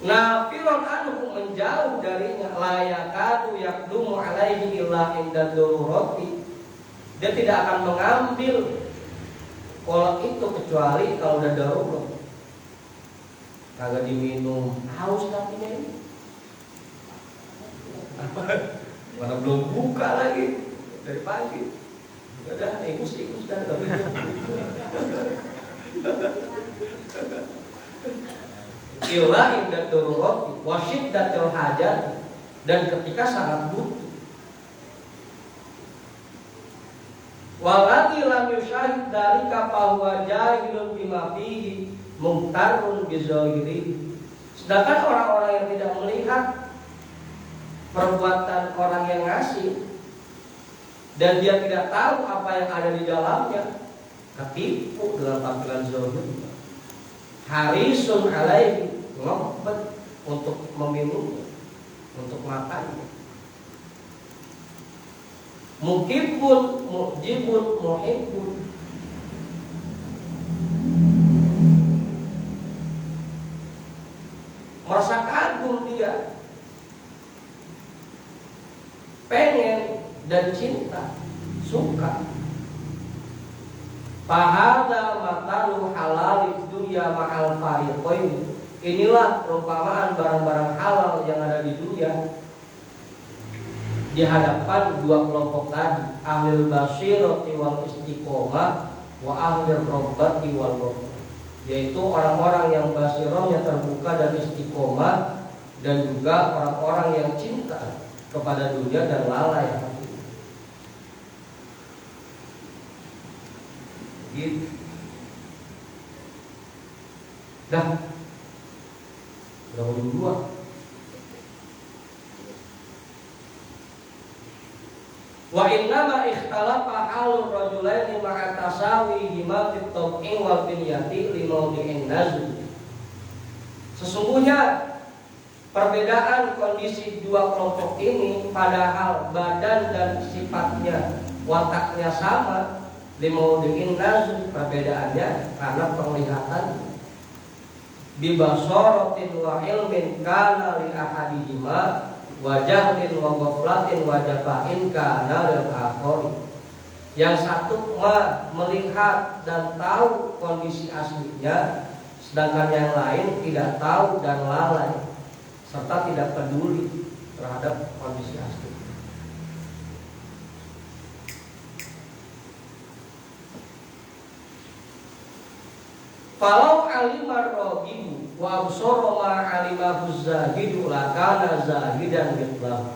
Nafilun anhu, menjauh darinya, la yakadu yakdumu alaihi illa inda darurati. Dia tidak akan mengambil kolak itu kecuali kalau udah darurat. Kagak diminum, haus tapinya ini. Mana belum buka lagi dari pagi. Udah ingus dan illa inda darurati wa syiddatil hajat, dan ketika sangat butuh. Walladzi lam yusyahid dzalika fa huwa jahilun bima fihi mumtarun bi zahirihi. Sedangkan orang-orang yang tidak melihat perbuatan orang yang ngasih, dan dia tidak tahu apa yang ada di dalamnya, ketipu dengan tampilan zahirnya. Harisun alaihi, ngompet untuk meminumnya, untuk makannya. Mukibun, mujibun, muhibbun, merasa kagum dia, pengen dan cinta, suka. Fahada matalu halal dunya ma'al fariqain. Inilah perumpamaan barang-barang halal yang ada di dunia di hadapan dua kelompok tadi, ahlul basirati wal istiqomah wa ahlul robbati wal robbah, yaitu orang-orang yang basirahnya terbuka dan istiqomah, dan juga orang-orang yang cinta kepada dunia dan lalai hati. Gitu. Dah, udah ujung dua. Wa innama ikhtalafa halur rajulaini ma'a tasawihima fit tawqi wal binyati li mawdi'in nazl. Sesungguhnya perbedaan kondisi dua kelompok ini padahal badan dan sifatnya, wataknya sama, li mawdi'in nazl, perbedaannya karena penglihatan. Bi basaratin wa ilmin kana li ahadihima wajahlin wa ghaflatin wa jafain kana lil akhari. Yang satu melihat dan tahu kondisi aslinya, sedangkan yang lain tidak tahu dan lalai serta tidak peduli terhadap kondisi asli. Falau alimar rogibu wa absoro ma alimahu zahidu lakana zahidan bitlah.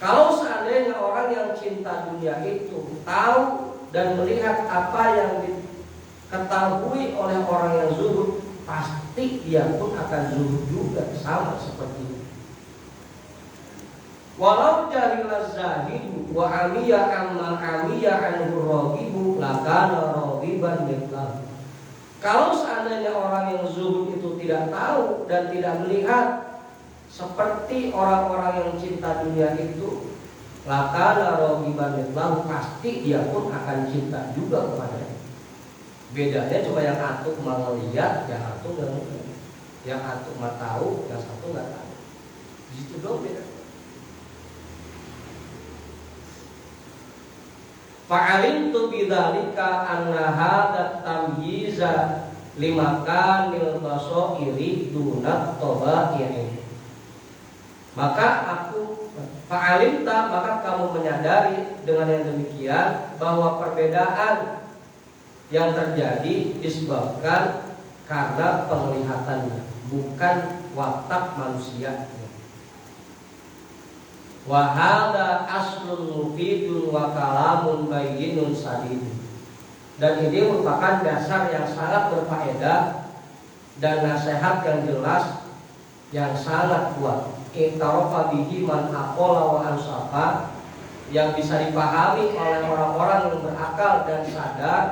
Kalau seandainya orang yang cinta dunia itu tahu dan melihat apa yang diketahui oleh orang yang zuhud, pasti dia pun akan zuhud juga, sama seperti itu. Walau jahilaz zahidu wa amiya amma amiya anhu rogibu lakana rogiban bitlah. Kalau seandainya orang yang zuhud itu tidak tahu dan tidak melihat seperti orang-orang yang cinta dunia itu, lakana rogiban bitlah, pasti dia pun akan cinta juga kepadanya. Bedanya cuma yang satu mau lihat, yang satu nggak melihat. Yang satu mah tahu, yang satu nggak tahu. Di situ dong beda. Fa'alimtu bidzalika anna hadza tamyiza limakanil basairi dunat taba'i. Maka maka kamu menyadari dengan yang demikian bahwa perbedaan yang terjadi disebabkan karena penglihatannya, bukan watak manusia. Wa hadza aslun mufidun wa kalamun bayyinun sadid. Dan ini merupakan dasar yang sangat berfaedah dan nasihat yang jelas yang sangat kuat. Iqtarafa bihi man aqala wa ansafa, yang bisa dipahami oleh orang-orang yang berakal dan sadar.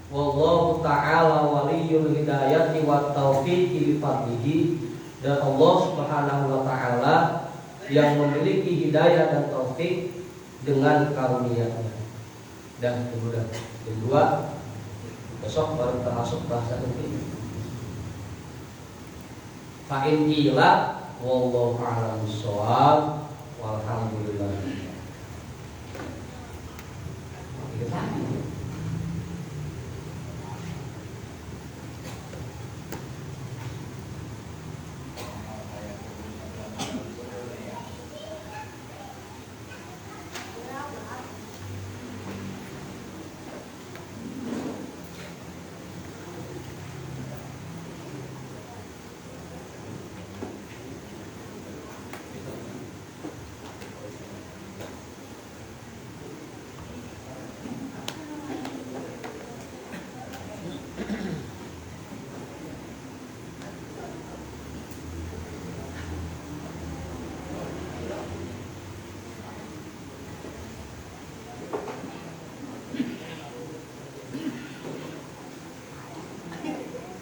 Wallahu ta'ala waliyul hidayati wat taufiqi bi fadlihi, dan Allah Subhanahu wa taala yang memiliki hidayah dan taufik dengan karunia-Nya. Dan kemudian kedua, besok baru termasuk bahasa ini. Fa in qila wallahu a'lam bissawab walhamdulillah.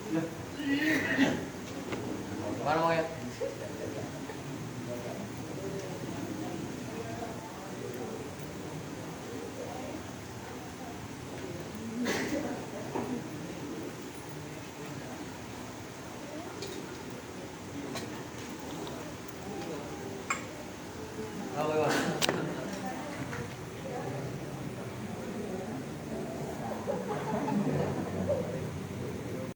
Mana mau ya? Apa ya?